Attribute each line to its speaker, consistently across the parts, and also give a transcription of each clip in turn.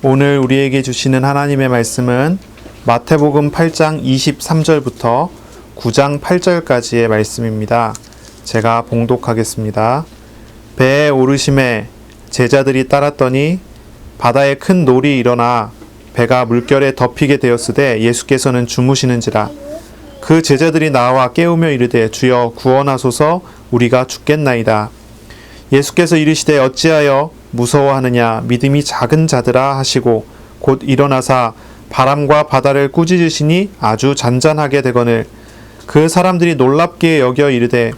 Speaker 1: 오늘 우리에게 주시는 하나님의 말씀은 마태복음 8장 23절부터 9장 8절까지의 말씀입니다. 제가 봉독하겠습니다. 배에 오르심에 제자들이 따랐더니 바다에 큰 놀이 일어나 배가 물결에 덮이게 되었으되 예수께서는 주무시는지라. 그 제자들이 나와 깨우며 이르되 주여 구원하소서, 우리가 죽겠나이다. 예수께서 이르시되 어찌하여 무서워하느냐, 믿음이 작은 자들아 하시고 곧 일어나사 바람과 바다를 꾸짖으시니 아주 잔잔하게 되거늘 그 사람들이 놀랍게 여겨 이르되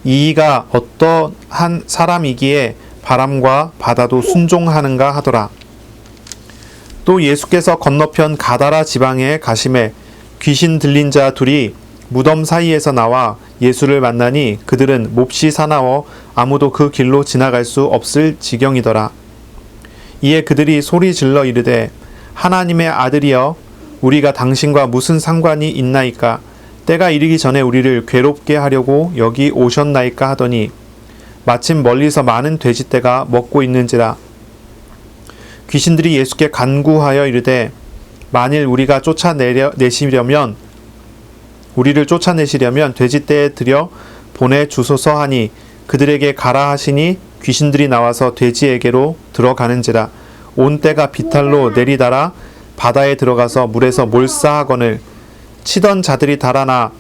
Speaker 1: 이가 어떠한 사람이기에 바람과 바다도 순종하는가 하더라. 또 예수께서 건너편 가다라 지방에 가심에 귀신 들린 자 둘이 무덤 사이에서 나와 예수를 만나니 그들은 몹시 사나워 아무도 그 길로 지나갈 수 없을 지경이더라. 이에 그들이 소리 질러 이르되 하나님의 아들이여, 우리가 당신과 무슨 상관이 있나이까? 때가 이르기 전에 우리를 괴롭게 하려고 여기 오셨나이까 하더니 마침 멀리서 많은 돼지떼가 먹고 있는지라. 귀신들이 예수께 간구하여 이르되 만일 우리를 쫓아내시려면 돼지떼에 들여 보내 주소서 하니 그들에게 가라 하시니 귀신들이 나와서 돼지에게로 들어가는지라. 온 떼가 비탈로 내리달아 바다에 들어가서 물에서 몰사하거늘 치던 자들이 달아나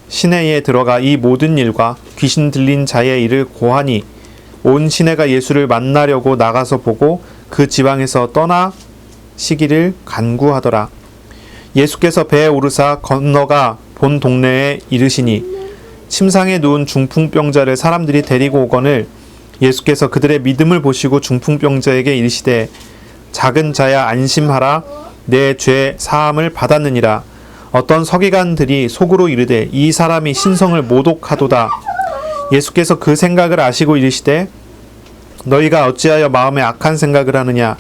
Speaker 1: 시내에 들어가 이 모든 일과 귀신 들린 자의 일을 고하니 온 시내가 예수를 만나려고 나가서 보고 그 지방에서 떠나시기를 간구하더라. 예수께서 배에 오르사 건너가 본 동네에 이르시니 침상에 누운 중풍병자를 사람들이 데리고 오거늘 예수께서 그들의 믿음을 보시고 중풍병자에게 이르시되 작은 자야 안심하라, 내 죄 사함을 받았느니라. 어떤 서기관들이 속으로 이르되 이 사람이 신성을 모독하도다. 예수께서 그 생각을 아시고 이르시되 너희가 어찌하여 마음에 악한 생각을 하느냐.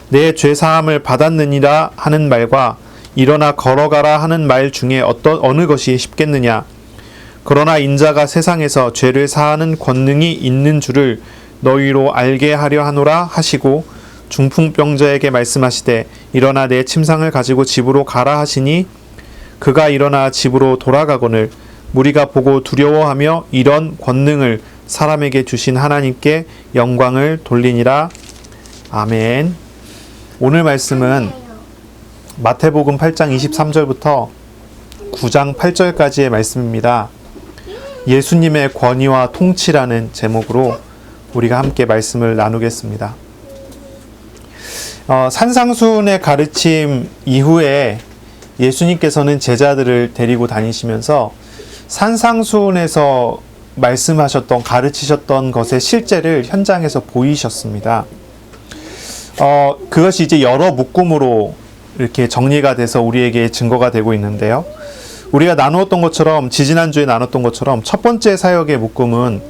Speaker 1: 내 죄 사함을 받았느니라 하는 말과 일어나 걸어가라 하는 말 중에 어느 것이 쉽겠느냐. 그러나 인자가 세상에서 죄를 사하는 권능이 있는 줄을 너희로 알게 하려 하노라 하시고 중풍병자에게 말씀하시되 일어나 내 침상을 가지고 집으로 가라 하시니 그가 일어나 집으로 돌아가거늘 무리가 보고 두려워하며 이런 권능을 사람에게 주신 하나님께 영광을 돌리니라. 아멘. 오늘 말씀은 마태복음 8장 23절부터 9장 8절까지의 말씀입니다. 예수님의 권위와 통치라는 제목으로 우리가 함께 말씀을 나누겠습니다. 산상수훈의 가르침 이후에 예수님께서는 제자들을 데리고 다니시면서 산상수훈에서 말씀하셨던, 가르치셨던 것의 실제를 현장에서 보이셨습니다. 그것이 이제 여러 묶음으로 이렇게 정리가 돼서 우리에게 증거가 되고 있는데요. 우리가 나누었던 것처럼, 지지난주에 나눴던 것처럼 첫 번째 사역의 묶음은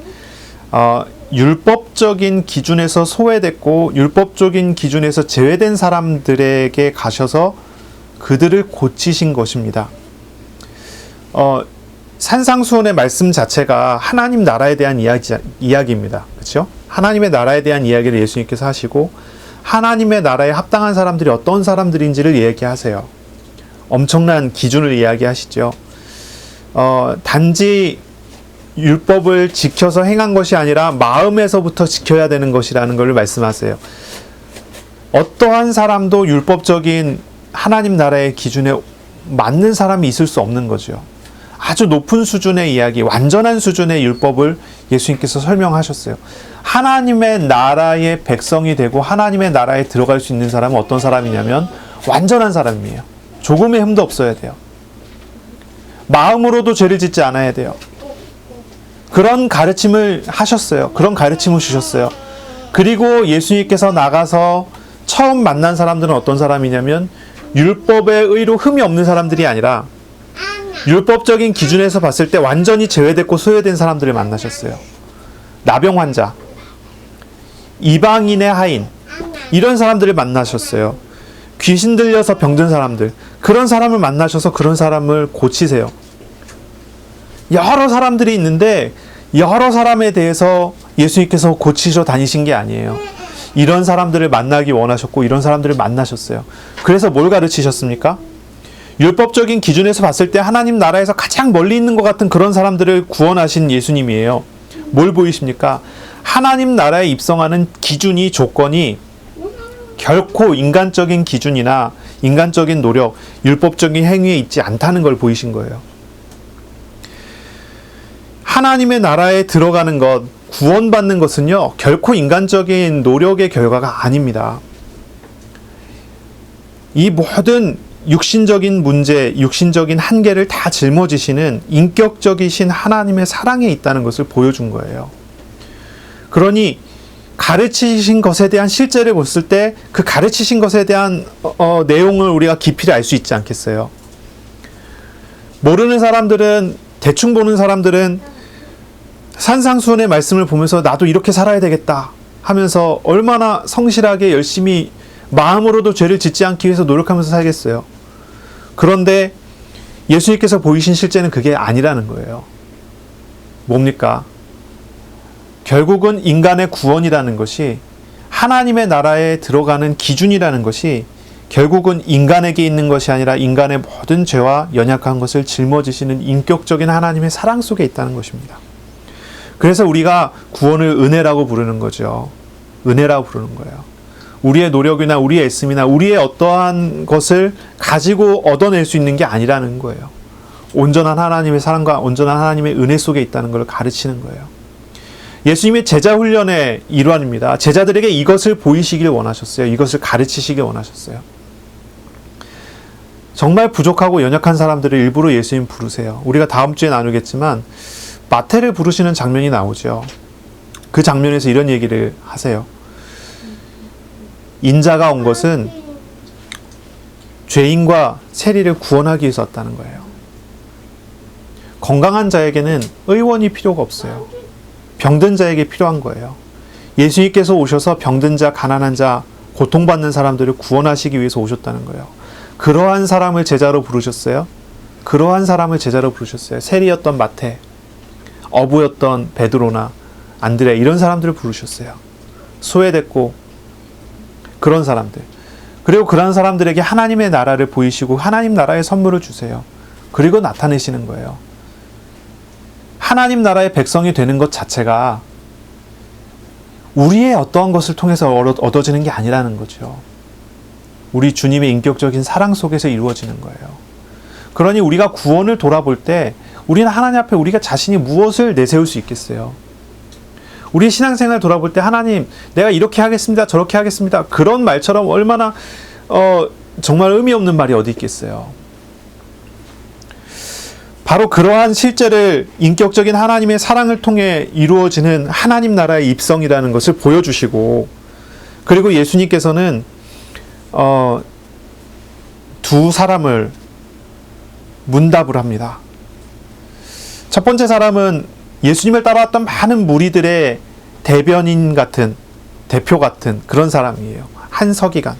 Speaker 1: 율법적인 기준에서 소외됐고 율법적인 기준에서 제외된 사람들에게 가셔서 그들을 고치신 것입니다. 산상수훈의 말씀 자체가 하나님 나라에 대한 이야기입니다. 그렇죠? 하나님의 나라에 대한 이야기를 예수님께서 하시고 하나님의 나라에 합당한 사람들이 어떤 사람들인지를 얘기하세요. 엄청난 기준을 이야기하시죠. 단지 율법을 지켜서 행한 것이 아니라 마음에서부터 지켜야 되는 것이라는 것을 말씀하세요. 어떠한 사람도 율법적인 하나님 나라의 기준에 맞는 사람이 있을 수 없는 거죠. 아주 높은 수준의 이야기, 완전한 수준의 율법을 예수님께서 설명하셨어요. 하나님의 나라의 백성이 되고 하나님의 나라에 들어갈 수 있는 사람은 어떤 사람이냐면 완전한 사람이에요. 조금의 흠도 없어야 돼요. 마음으로도 죄를 짓지 않아야 돼요. 그런 가르침을 하셨어요. 그런 가르침을 주셨어요. 그리고 예수님께서 나가서 처음 만난 사람들은 어떤 사람이냐면 율법의 의로 흠이 없는 사람들이 아니라 율법적인 기준에서 봤을 때 완전히 제외됐고 소외된 사람들을 만나셨어요. 나병 환자, 이방인의 하인, 이런 사람들을 만나셨어요. 귀신 들려서 병든 사람들, 그런 사람을 만나셔서 그런 사람을 고치세요. 여러 사람들이 있는데 여러 사람에 대해서 예수님께서 고치셔 다니신 게 아니에요. 이런 사람들을 만나기 원하셨고 이런 사람들을 만나셨어요. 그래서 뭘 가르치셨습니까? 율법적인 기준에서 봤을 때 하나님 나라에서 가장 멀리 있는 것 같은 그런 사람들을 구원하신 예수님이에요. 뭘 보이십니까? 하나님 나라에 입성하는 기준이, 조건이 결코 인간적인 기준이나 인간적인 노력, 율법적인 행위에 있지 않다는 걸 보이신 거예요. 하나님의 나라에 들어가는 것, 구원받는 것은요, 결코 인간적인 노력의 결과가 아닙니다. 이 모든 육신적인 문제, 육신적인 한계를 다 짊어지시는 인격적이신 하나님의 사랑에 있다는 것을 보여준 거예요. 그러니 가르치신 것에 대한 실제를 봤을 때 그 가르치신 것에 대한 내용을 우리가 깊이를 알 수 있지 않겠어요? 모르는 사람들은, 대충 보는 사람들은 산상수훈의 말씀을 보면서 나도 이렇게 살아야 되겠다 하면서 얼마나 성실하게 열심히 마음으로도 죄를 짓지 않기 위해서 노력하면서 살겠어요. 그런데 예수님께서 보이신 실제는 그게 아니라는 거예요. 뭡니까? 결국은 인간의 구원이라는 것이, 하나님의 나라에 들어가는 기준이라는 것이 결국은 인간에게 있는 것이 아니라 인간의 모든 죄와 연약한 것을 짊어지시는 인격적인 하나님의 사랑 속에 있다는 것입니다. 그래서 우리가 구원을 은혜라고 부르는 거죠. 은혜라고 부르는 거예요. 우리의 노력이나 우리의 애씀이나 우리의 어떠한 것을 가지고 얻어낼 수 있는 게 아니라는 거예요. 온전한 하나님의 사랑과 온전한 하나님의 은혜 속에 있다는 걸 가르치는 거예요. 예수님의 제자 훈련의 일환입니다. 제자들에게 이것을 보이시길 원하셨어요. 이것을 가르치시길 원하셨어요. 정말 부족하고 연약한 사람들을 일부러 예수님 부르세요. 우리가 다음 주에 나누겠지만 마태를 부르시는 장면이 나오죠. 그 장면에서 이런 얘기를 하세요. 인자가 온 것은 죄인과 세리를 구원하기 위해서 왔다는 거예요. 건강한 자에게는 의원이 필요가 없어요. 병든 자에게 필요한 거예요. 예수님께서 오셔서 병든 자, 가난한 자, 고통받는 사람들을 구원하시기 위해서 오셨다는 거예요. 그러한 사람을 제자로 부르셨어요. 그러한 사람을 제자로 부르셨어요. 세리였던 마태, 어부였던 베드로나 안드레, 이런 사람들을 부르셨어요. 소외됐고 그런 사람들. 그리고 그런 사람들에게 하나님의 나라를 보이시고 하나님 나라의 선물을 주세요. 그리고 나타내시는 거예요. 하나님 나라의 백성이 되는 것 자체가 우리의 어떠한 것을 통해서 얻어지는 게 아니라는 거죠. 우리 주님의 인격적인 사랑 속에서 이루어지는 거예요. 그러니 우리가 구원을 돌아볼 때 우리는 하나님 앞에 우리가 자신이 무엇을 내세울 수 있겠어요? 우리 신앙생활 돌아볼 때 하나님, 내가 이렇게 하겠습니다, 저렇게 하겠습니다, 그런 말처럼 얼마나 정말 의미 없는 말이 어디 있겠어요? 바로 그러한 실제를 인격적인 하나님의 사랑을 통해 이루어지는 하나님 나라의 입성이라는 것을 보여주시고, 그리고 예수님께서는 두 사람을 문답을 합니다. 첫 번째 사람은 예수님을 따라왔던 많은 무리들의 대변인 같은, 대표 같은 그런 사람이에요. 한 서기관.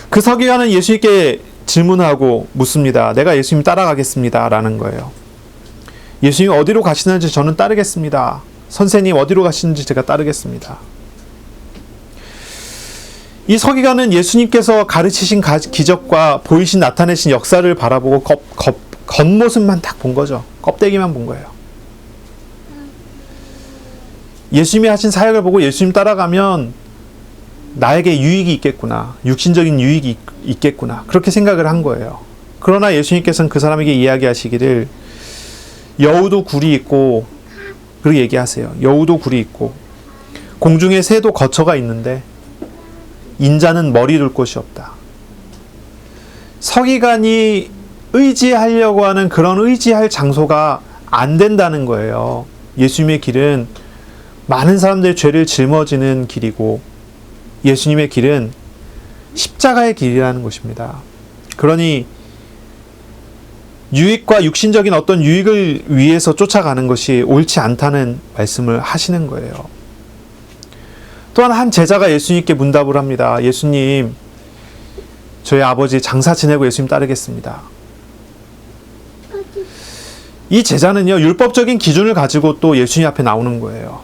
Speaker 1: 그 서기관은 예수님께 질문하고 묻습니다. 내가 예수님 따라가겠습니다 라는 거예요. 예수님 어디로 가시는지 저는 따르겠습니다. 선생님 어디로 가시는지 제가 따르겠습니다. 이 서기관은 예수님께서 가르치신 기적과 보이신 나타내신 역사를 바라보고 겉모습만 딱 본 거죠. 껍데기만 본 거예요. 예수님이 하신 사역을 보고 예수님 따라가면 나에게 유익이 있겠구나, 육신적인 유익이 있겠구나, 그렇게 생각을 한 거예요. 그러나 예수님께서는 그 사람에게 이야기하시기를 여우도 굴이 있고, 그렇게 얘기하세요. 여우도 굴이 있고 공중에 새도 거처가 있는데 인자는 머리 둘 곳이 없다. 서기관이 의지하려고 하는 그런 의지할 장소가 안 된다는 거예요. 예수님의 길은 많은 사람들의 죄를 짊어지는 길이고 예수님의 길은 십자가의 길이라는 것입니다. 그러니 유익과 육신적인 어떤 유익을 위해서 쫓아가는 것이 옳지 않다는 말씀을 하시는 거예요. 또한 한 제자가 예수님께 문답을 합니다. 예수님, 저희 아버지 장사 지내고 예수님 따르겠습니다. 이 제자는요, 율법적인 기준을 가지고 또 예수님 앞에 나오는 거예요.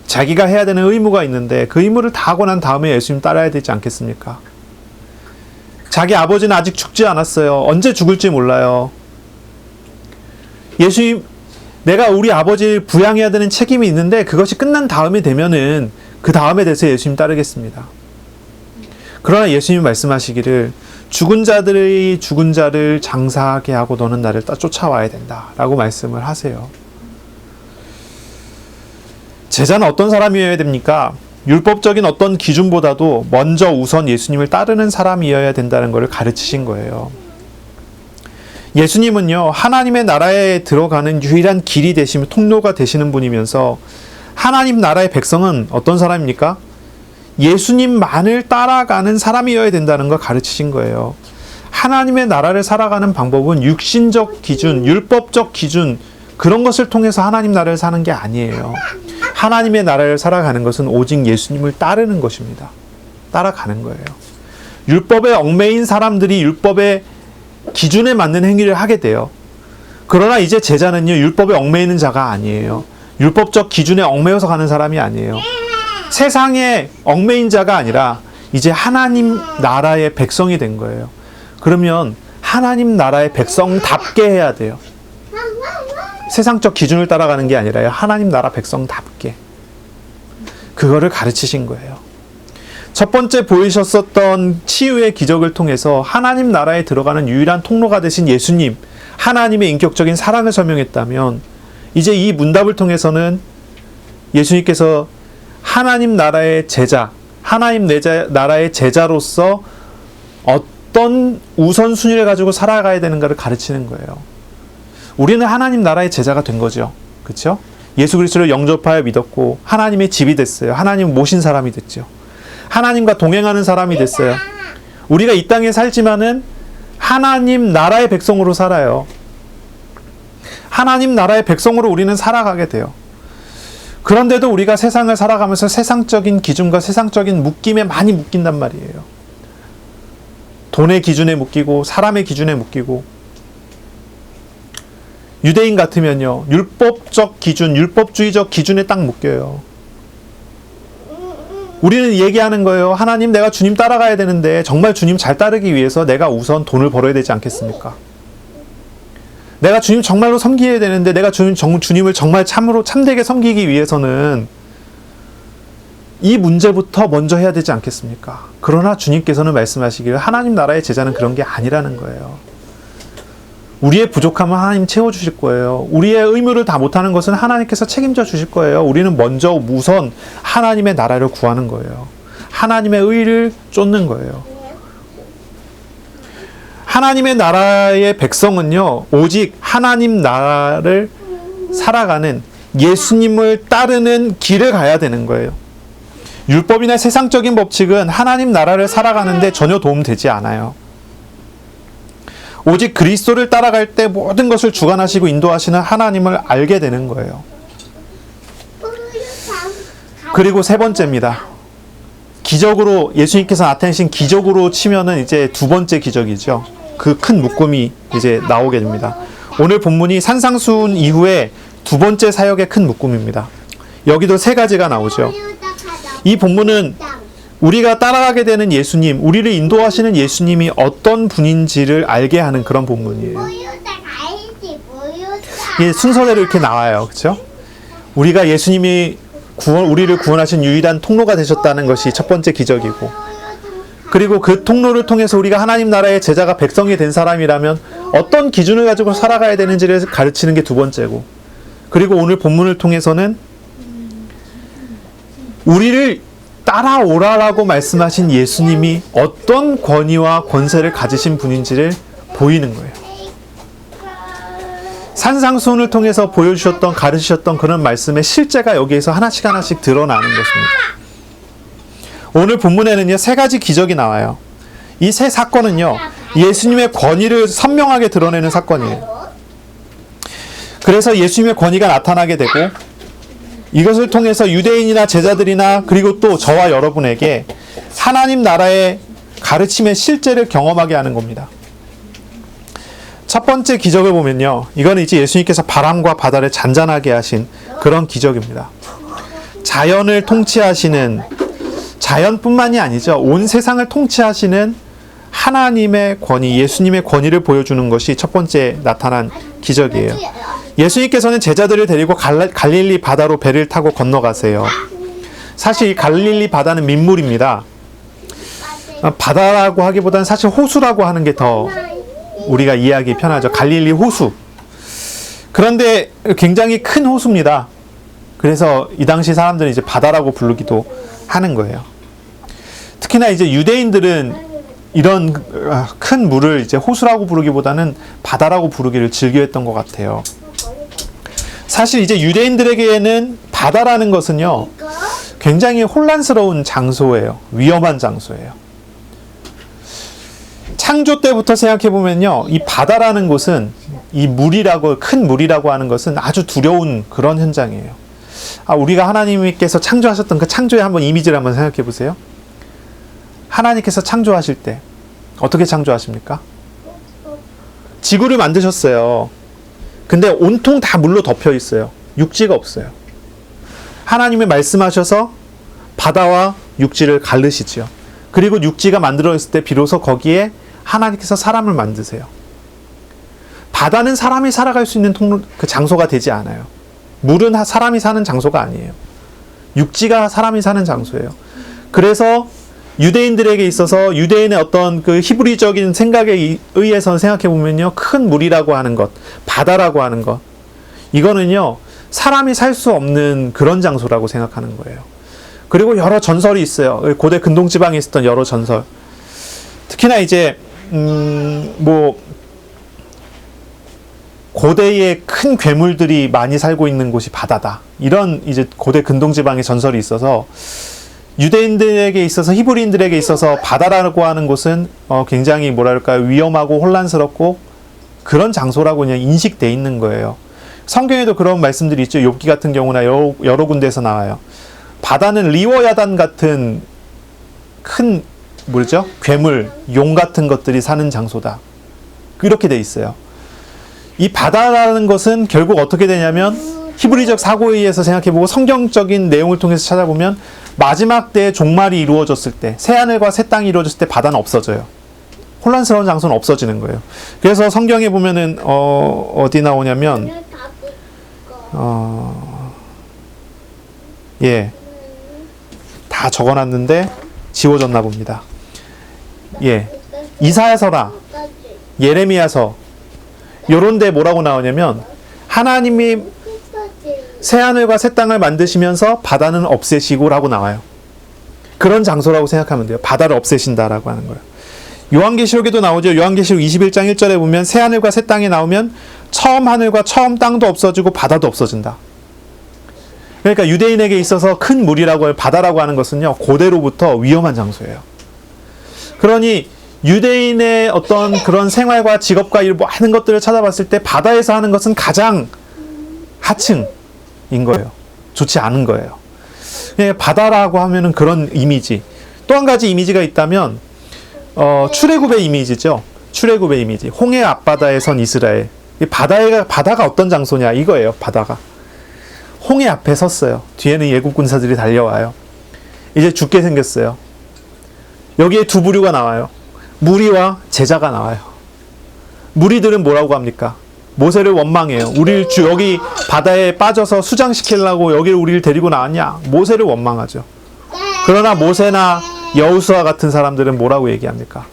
Speaker 1: 자기가 해야 되는 의무가 있는데 그 의무를 다 하고 난 다음에 예수님 따라야 되지 않겠습니까? 자기 아버지는 아직 죽지 않았어요. 언제 죽을지 몰라요. 예수님, 내가 우리 아버지를 부양해야 되는 책임이 있는데 그것이 끝난 다음에 되면은 그 다음에 돼서 예수님 따르겠습니다. 그러나 예수님 말씀하시기를 죽은 자들의 죽은 자를 장사하게 하고 너는 나를 쫓아와야 된다 라고 말씀을 하세요. 제자는 어떤 사람이어야 됩니까? 율법적인 어떤 기준보다도 먼저 우선 예수님을 따르는 사람이어야 된다는 것을 가르치신 거예요. 예수님은요, 하나님의 나라에 들어가는 유일한 길이 되시며 통로가 되시는 분이면서 하나님 나라의 백성은 어떤 사람입니까? 예수님만을 따라가는 사람이어야 된다는 걸 가르치신 거예요. 하나님의 나라를 살아가는 방법은 육신적 기준, 율법적 기준, 그런 것을 통해서 하나님 나라를 사는 게 아니에요. 하나님의 나라를 살아가는 것은 오직 예수님을 따르는 것입니다. 따라가는 거예요. 율법에 얽매인 사람들이 율법의 기준에 맞는 행위를 하게 돼요. 그러나 이제 제자는요, 율법에 얽매이는 자가 아니에요. 율법적 기준에 얽매여서 가는 사람이 아니에요. 세상에 얽매인 자가 아니라 이제 하나님 나라의 백성이 된 거예요. 그러면 하나님 나라의 백성답게 해야 돼요. 세상적 기준을 따라가는 게 아니라요, 하나님 나라 백성답게. 그거를 가르치신 거예요. 첫 번째 보이셨었던 치유의 기적을 통해서 하나님 나라에 들어가는 유일한 통로가 되신 예수님, 하나님의 인격적인 사랑을 설명했다면, 이제 이 문답을 통해서는 예수님께서 하나님 나라의 제자, 하나님 나라의 제자로서 어떤 우선순위를 가지고 살아가야 되는가를 가르치는 거예요. 우리는 하나님 나라의 제자가 된 거죠. 그렇죠? 예수 그리스도를 영접하여 믿었고 하나님의 집이 됐어요. 하나님 모신 사람이 됐죠. 하나님과 동행하는 사람이 됐어요. 우리가 이 땅에 살지만은 하나님 나라의 백성으로 살아요. 하나님 나라의 백성으로 우리는 살아가게 돼요. 그런데도 우리가 세상을 살아가면서 세상적인 기준과 세상적인 묶임에 많이 묶인단 말이에요. 돈의 기준에 묶이고 사람의 기준에 묶이고, 유대인 같으면요, 율법적 기준, 율법주의적 기준에 딱 묶여요. 우리는 얘기하는 거예요. 하나님, 내가 주님 따라가야 되는데 정말 주님 잘 따르기 위해서 내가 우선 돈을 벌어야 되지 않겠습니까? 내가 주님 정말로 섬겨야 되는데 내가 주님을 정말 참되게 섬기기 위해서는 이 문제부터 먼저 해야 되지 않겠습니까? 그러나 주님께서는 말씀하시기를 하나님 나라의 제자는 그런 게 아니라는 거예요. 우리의 부족함은 하나님 채워주실 거예요. 우리의 의무를 다 못하는 것은 하나님께서 책임져 주실 거예요. 우리는 먼저 우선 하나님의 나라를 구하는 거예요. 하나님의 의를 쫓는 거예요. 하나님의 나라의 백성은요, 오직 하나님 나라를 살아가는 예수님을 따르는 길을 가야 되는 거예요. 율법이나 세상적인 법칙은 하나님 나라를 살아가는데 전혀 도움되지 않아요. 오직 그리스도를 따라갈 때 모든 것을 주관하시고 인도하시는 하나님을 알게 되는 거예요. 그리고 세 번째입니다. 기적으로, 예수님께서 나타내신 기적으로 치면은 이제 두 번째 기적이죠. 그 큰 묶음이 이제 나오게 됩니다. 오늘 본문이 산상수훈 이후에 두 번째 사역의 큰 묶음입니다. 여기도 세 가지가 나오죠. 이 본문은 우리가 따라가게 되는 예수님, 우리를 인도하시는 예수님이 어떤 분인지를 알게 하는 그런 본문이에요. 예, 순서대로 이렇게 나와요. 그렇죠? 우리가 예수님이 우리를 구원하신 유일한 통로가 되셨다는 것이 첫 번째 기적이고, 그리고 그 통로를 통해서 우리가 하나님 나라의 제자가 백성이 된 사람이라면 어떤 기준을 가지고 살아가야 되는지를 가르치는 게 두 번째고, 그리고 오늘 본문을 통해서는 우리를 따라오라라고 말씀하신 예수님이 어떤 권위와 권세를 가지신 분인지를 보이는 거예요. 산상수훈을 통해서 보여주셨던, 가르치셨던 그런 말씀의 실제가 여기에서 하나씩 하나씩 드러나는 것입니다. 오늘 본문에는요, 세 가지 기적이 나와요. 이 세 사건은요, 예수님의 권위를 선명하게 드러내는 사건이에요. 그래서 예수님의 권위가 나타나게 되고, 이것을 통해서 유대인이나 제자들이나 그리고 또 저와 여러분에게 하나님 나라의 가르침의 실제를 경험하게 하는 겁니다. 첫 번째 기적을 보면요, 이거는 이제 예수님께서 바람과 바다를 잔잔하게 하신 그런 기적입니다. 자연을 통치하시는, 자연뿐만이 아니죠. 온 세상을 통치하시는 하나님의 권위, 예수님의 권위를 보여주는 것이 첫 번째 나타난 기적이에요. 예수님께서는 제자들을 데리고 갈릴리 바다로 배를 타고 건너가세요. 사실 이 갈릴리 바다는 민물입니다. 바다라고 하기보다는 사실 호수라고 하는 게 더 우리가 이해하기 편하죠. 갈릴리 호수. 그런데 굉장히 큰 호수입니다. 그래서 이 당시 사람들은 이제 바다라고 부르기도 하는 거예요. 특히나 이제 유대인들은 이런 큰 물을 이제 호수라고 부르기보다는 바다라고 부르기를 즐겨했던 것 같아요. 사실 이제 유대인들에게는 바다라는 것은요, 굉장히 혼란스러운 장소예요. 위험한 장소예요. 창조 때부터 생각해 보면요, 이 바다라는 곳은, 이 물이라고, 큰 물이라고 하는 것은 아주 두려운 그런 현장이에요. 우리가 하나님께서 창조하셨던 그 창조의 한번 이미지를 한번 생각해 보세요. 하나님께서 창조하실 때 어떻게 창조하십니까? 지구를 만드셨어요. 근데 온통 다 물로 덮여 있어요. 육지가 없어요. 하나님이 말씀하셔서 바다와 육지를 가르시지요. 그리고 육지가 만들어졌을 때 비로소 거기에 하나님께서 사람을 만드세요. 바다는 사람이 살아갈 수 있는 그 장소가 되지 않아요. 물은 사람이 사는 장소가 아니에요. 육지가 사람이 사는 장소예요. 그래서 유대인들에게 있어서 유대인의 어떤 그 히브리적인 생각에 의해서 생각해 보면요, 큰 물이라고 하는 것, 바다라고 하는 것, 이거는요, 사람이 살 수 없는 그런 장소라고 생각하는 거예요. 그리고 여러 전설이 있어요. 고대 근동지방에 있었던 여러 전설. 특히나 이제 고대의 큰 괴물들이 많이 살고 있는 곳이 바다다. 이런 이제 고대 근동지방의 전설이 있어서 유대인들에게 있어서, 히브리인들에게 있어서 바다라고 하는 곳은 굉장히 뭐랄까요, 위험하고 혼란스럽고 그런 장소라고 그냥 인식돼 있는 거예요. 성경에도 그런 말씀들이 있죠. 욥기 같은 경우나 여러 군데에서 나와요. 바다는 리워야단 같은 큰 괴물, 용 같은 것들이 사는 장소다. 이렇게 돼 있어요. 이 바다라는 것은 결국 어떻게 되냐면, 히브리적 사고에 의해서 생각해보고 성경적인 내용을 통해서 찾아보면 마지막 때의 종말이 이루어졌을 때, 새하늘과 새 땅이 이루어졌을 때 바다는 없어져요. 혼란스러운 장소는 없어지는 거예요. 그래서 성경에 보면은 어디 나오냐면 다 적어놨는데 지워졌나 봅니다. 이사야서나 예레미야서 요런 데 뭐라고 나오냐면, 하나님이 새하늘과 새 땅을 만드시면서 바다는 없애시고 라고 나와요. 그런 장소라고 생각하면 돼요. 바다를 없애신다라고 하는 거예요. 요한계시록에도 나오죠. 요한계시록 21장 1절에 보면 새하늘과 새 땅이 나오면 처음 하늘과 처음 땅도 없어지고 바다도 없어진다. 그러니까 유대인에게 있어서 큰 물이라고, 바다라고 하는 것은요, 고대로부터 위험한 장소예요. 그러니 유대인의 어떤 그런 생활과 직업과 하는 것들을 찾아봤을 때 바다에서 하는 것은 가장 하층인 거예요. 좋지 않은 거예요. 바다라고 하면은 그런 이미지. 또 한 가지 이미지가 있다면 출애굽의 이미지죠. 출애굽의 이미지. 홍해 앞바다에 선 이스라엘. 바다가 어떤 장소냐 이거예요. 바다가 홍해 앞에 섰어요. 뒤에는 예굽 군사들이 달려와요. 이제 죽게 생겼어요. 여기에 두 부류가 나와요. 무리와 제자가 나와요. 무리들은 뭐라고 합니까? 모세를 원망해요. 우리를 여기 바다에 빠져서 수장시키려고 여기를 우리를 데리고 나왔냐? 모세를 원망하죠. 그러나 모세나 여호수아 같은 사람들은 뭐라고 얘기합니까?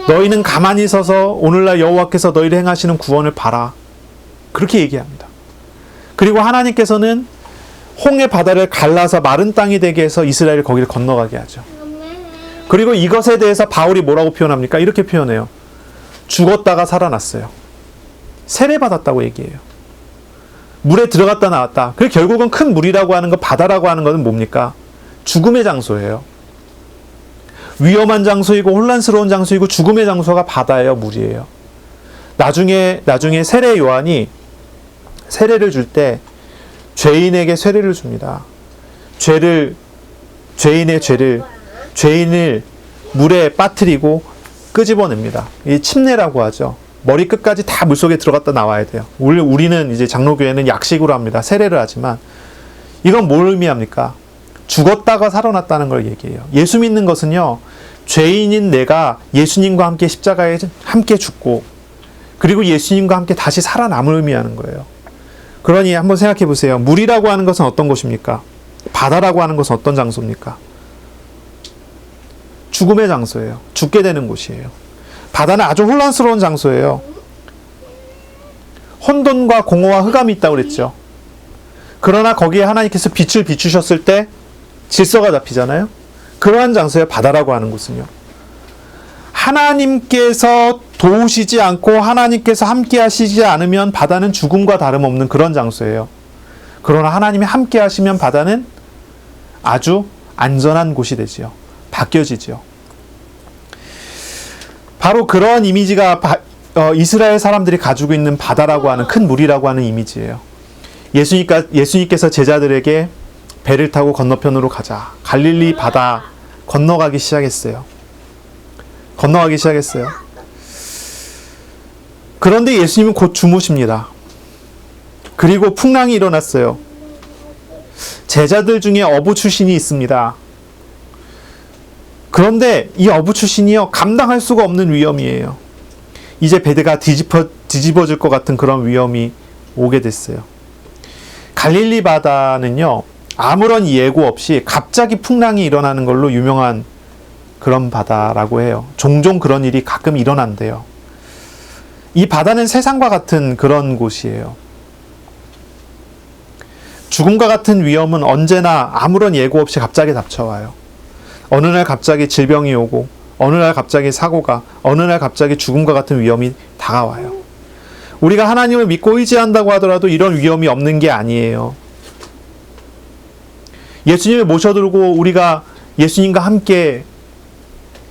Speaker 1: 너희는 가만히 서서 오늘날 여호와께서 너희를 행하시는 구원을 봐라. 그렇게 얘기합니다. 그리고 하나님께서는 홍해 바다를 갈라서 마른 땅이 되게 해서 이스라엘을 거기를 건너가게 하죠. 그리고 이것에 대해서 바울이 뭐라고 표현합니까? 이렇게 표현해요. 죽었다가 살아났어요. 세례받았다고 얘기해요. 물에 들어갔다 나왔다. 그리고 결국은 큰 물이라고 하는 것, 바다라고 하는 것은 뭡니까? 죽음의 장소예요. 위험한 장소이고 혼란스러운 장소이고 죽음의 장소가 바다예요, 물이에요. 나중에 세례 요한이 세례를 줄 때 죄인에게 세례를 줍니다. 죄인을 물에 빠뜨리고 끄집어냅니다. 이 침례라고 하죠. 머리 끝까지 다 물속에 들어갔다 나와야 돼요. 우리는 이제 장로교회는 약식으로 합니다. 세례를 하지만 이건 뭘 의미합니까? 죽었다가 살아났다는 걸 얘기해요. 예수 믿는 것은요, 죄인인 내가 예수님과 함께 십자가에 함께 죽고, 그리고 예수님과 함께 다시 살아남을 의미하는 거예요. 그러니 한번 생각해 보세요. 물이라고 하는 것은 어떤 곳입니까? 바다라고 하는 것은 어떤 장소입니까? 죽음의 장소예요. 죽게 되는 곳이에요. 바다는 아주 혼란스러운 장소예요. 혼돈과 공허와 흑암이 있다고 그랬죠. 그러나 거기에 하나님께서 빛을 비추셨을 때 질서가 잡히잖아요. 그러한 장소에 바다라고 하는 곳은요. 하나님께서 도우시지 않고 하나님께서 함께 하시지 않으면 바다는 죽음과 다름없는 그런 장소예요. 그러나 하나님이 함께 하시면 바다는 아주 안전한 곳이 되지요. 바뀌어지지요. 바로 그러한 이미지가 이스라엘 사람들이 가지고 있는 바다라고 하는 큰 물이라고 하는 이미지예요. 예수님께서 제자들에게 배를 타고 건너편으로 가자. 갈릴리 바다 건너가기 시작했어요. 그런데 예수님은 곧 주무십니다. 그리고 풍랑이 일어났어요. 제자들 중에 어부 출신이 있습니다. 그런데 이 어부 출신이요, 감당할 수가 없는 위험이에요. 이제 배가 뒤집어질 것 같은 그런 위험이 오게 됐어요. 갈릴리 바다는요, 아무런 예고 없이 갑자기 풍랑이 일어나는 걸로 유명한 그런 바다라고 해요. 종종 그런 일이 가끔 일어난대요. 이 바다는 세상과 같은 그런 곳이에요. 죽음과 같은 위험은 언제나 아무런 예고 없이 갑자기 닥쳐와요. 어느 날 갑자기 질병이 오고, 어느 날 갑자기 사고가, 어느 날 갑자기 죽음과 같은 위험이 다가와요. 우리가 하나님을 믿고 의지한다고 하더라도 이런 위험이 없는 게 아니에요. 예수님을 모셔들고 우리가 예수님과 함께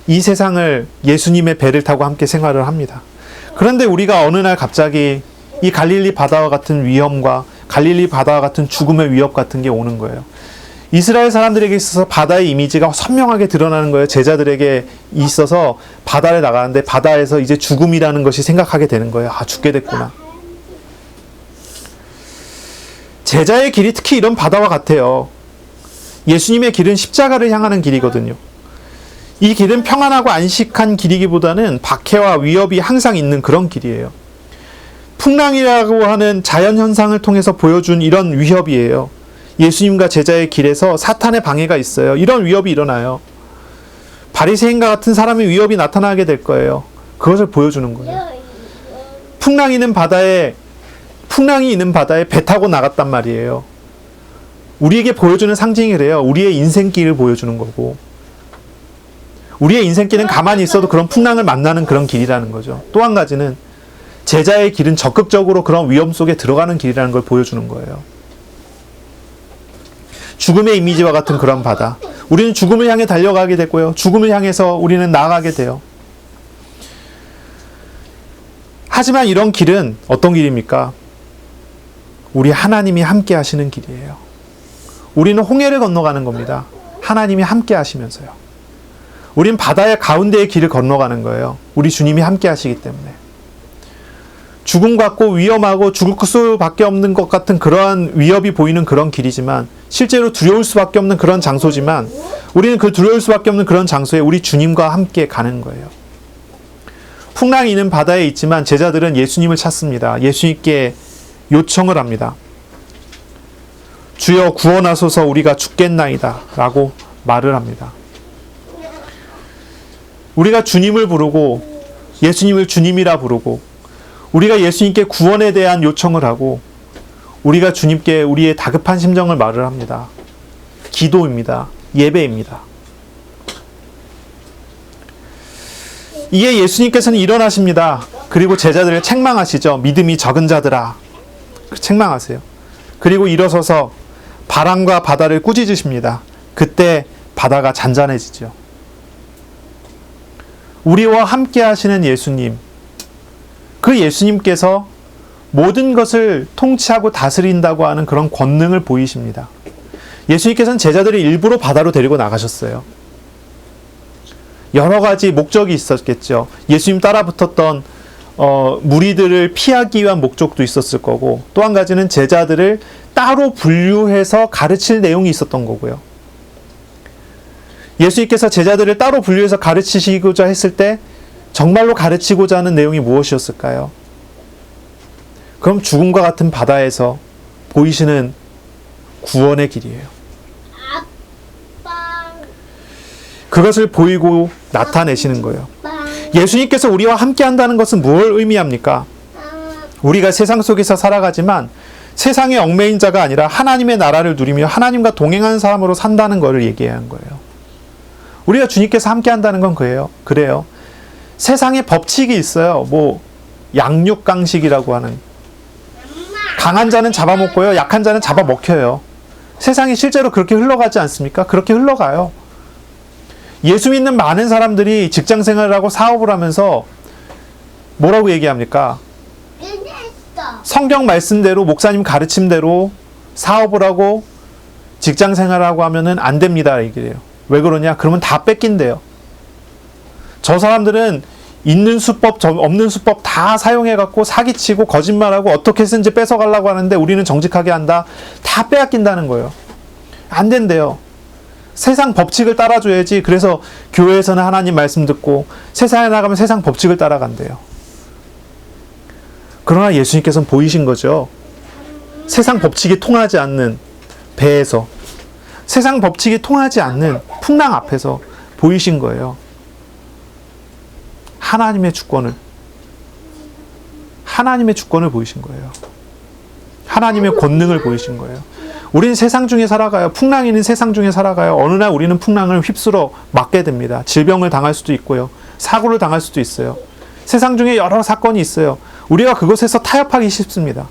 Speaker 1: 이 세상을 예수님의 배를 타고 함께 생활을 합니다. 그런데 우리가 어느 날 갑자기 이 갈릴리 바다와 같은 위험과 갈릴리 바다와 같은 죽음의 위협 같은 게 오는 거예요. 이스라엘 사람들에게 있어서 바다의 이미지가 선명하게 드러나는 거예요. 제자들에게 있어서 바다에 나가는데 바다에서 이제 죽음이라는 것이 생각하게 되는 거예요. 아, 죽게 됐구나. 제자의 길이 특히 이런 바다와 같아요. 예수님의 길은 십자가를 향하는 길이거든요. 이 길은 평안하고 안식한 길이기보다는 박해와 위협이 항상 있는 그런 길이에요. 풍랑이라고 하는 자연현상을 통해서 보여준 이런 위협이에요. 예수님과 제자의 길에서 사탄의 방해가 있어요. 이런 위협이 일어나요. 바리새인과 같은 사람의 위협이 나타나게 될 거예요. 그것을 보여주는 거예요. 풍랑이 있는 바다에 배 타고 나갔단 말이에요. 우리에게 보여주는 상징이래요. 우리의 인생길을 보여주는 거고, 우리의 인생길은 가만히 있어도 그런 풍랑을 만나는 그런 길이라는 거죠. 또 한 가지는 제자의 길은 적극적으로 그런 위험 속에 들어가는 길이라는 걸 보여주는 거예요. 죽음의 이미지와 같은 그런 바다. 우리는 죽음을 향해 달려가게 됐고요. 죽음을 향해서 우리는 나아가게 돼요. 하지만 이런 길은 어떤 길입니까? 우리 하나님이 함께 하시는 길이에요. 우리는 홍해를 건너가는 겁니다. 하나님이 함께 하시면서요. 우린 바다의 가운데의 길을 건너가는 거예요. 우리 주님이 함께 하시기 때문에. 죽음 같고 위험하고 죽을 수밖에 없는 것 같은 그러한 위협이 보이는 그런 길이지만, 실제로 두려울 수밖에 없는 그런 장소지만, 우리는 그 두려울 수밖에 없는 그런 장소에 우리 주님과 함께 가는 거예요. 풍랑이 있는 바다에 있지만 제자들은 예수님을 찾습니다. 예수님께 요청을 합니다. 주여 구원하소서, 우리가 죽겠나이다 라고 말을 합니다. 우리가 주님을 부르고 예수님을 주님이라 부르고, 우리가 예수님께 구원에 대한 요청을 하고, 우리가 주님께 우리의 다급한 심정을 말을 합니다. 기도입니다. 예배입니다. 이에 예수님께서는 일어나십니다. 그리고 제자들을 책망하시죠. 믿음이 적은 자들아, 책망하세요. 그리고 일어서서 바람과 바다를 꾸짖으십니다. 그때 바다가 잔잔해지죠. 우리와 함께 하시는 예수님, 그 예수님께서 모든 것을 통치하고 다스린다고 하는 그런 권능을 보이십니다. 예수님께서는 제자들이 일부러 바다로 데리고 나가셨어요. 여러 가지 목적이 있었겠죠. 예수님 따라 붙었던 무리들을 피하기 위한 목적도 있었을 거고, 또 한 가지는 제자들을 따로 분류해서 가르칠 내용이 있었던 거고요. 예수님께서 제자들을 따로 분류해서 가르치시고자 했을 때 정말로 가르치고자 하는 내용이 무엇이었을까요? 그럼 죽음과 같은 바다에서 보이시는 구원의 길이에요. 그것을 보이고 나타내시는 거예요. 예수님께서 우리와 함께 한다는 것은 무엇을 의미합니까? 우리가 세상 속에서 살아가지만 세상의 얽매인 자가 아니라 하나님의 나라를 누리며 하나님과 동행하는 사람으로 산다는 것을 얘기한 거예요. 우리가 주님께서 함께 한다는 건 그래요. 세상에 법칙이 있어요. 양육강식이라고 하는. 강한 자는 잡아먹고요. 약한 자는 잡아먹혀요. 세상이 실제로 그렇게 흘러가지 않습니까? 그렇게 흘러가요. 예수 믿는 많은 사람들이 직장 생활을 하고 사업을 하면서 뭐라고 얘기합니까? 성경 말씀대로, 목사님 가르침대로 사업을 하고 직장 생활을 하고 하면은 안 됩니다. 얘기해요. 왜 그러냐? 그러면 다 뺏긴대요. 저 사람들은 있는 수법, 없는 수법 다 사용해갖고 사기치고 거짓말하고 어떻게 해서든지 뺏어가려고 하는데 우리는 정직하게 한다. 다 빼앗긴다는 거예요. 안 된대요. 세상 법칙을 따라줘야지. 그래서 교회에서는 하나님 말씀 듣고 세상에 나가면 세상 법칙을 따라간대요. 그러나 예수님께서는 보이신 거죠. 세상 법칙이 통하지 않는 배에서, 세상 법칙이 통하지 않는 풍랑 앞에서 보이신 거예요. 하나님의 주권을 보이신 거예요. 하나님의 권능을 보이신 거예요. 우리는 세상 중에 살아가요. 풍랑이 있는 세상 중에 살아가요. 어느 날 우리는 풍랑을 휩쓸어 맞게 됩니다. 질병을 당할 수도 있고요. 사고를 당할 수도 있어요. 세상 중에 여러 사건이 있어요. 우리가 그것에서 타협하기 쉽습니다.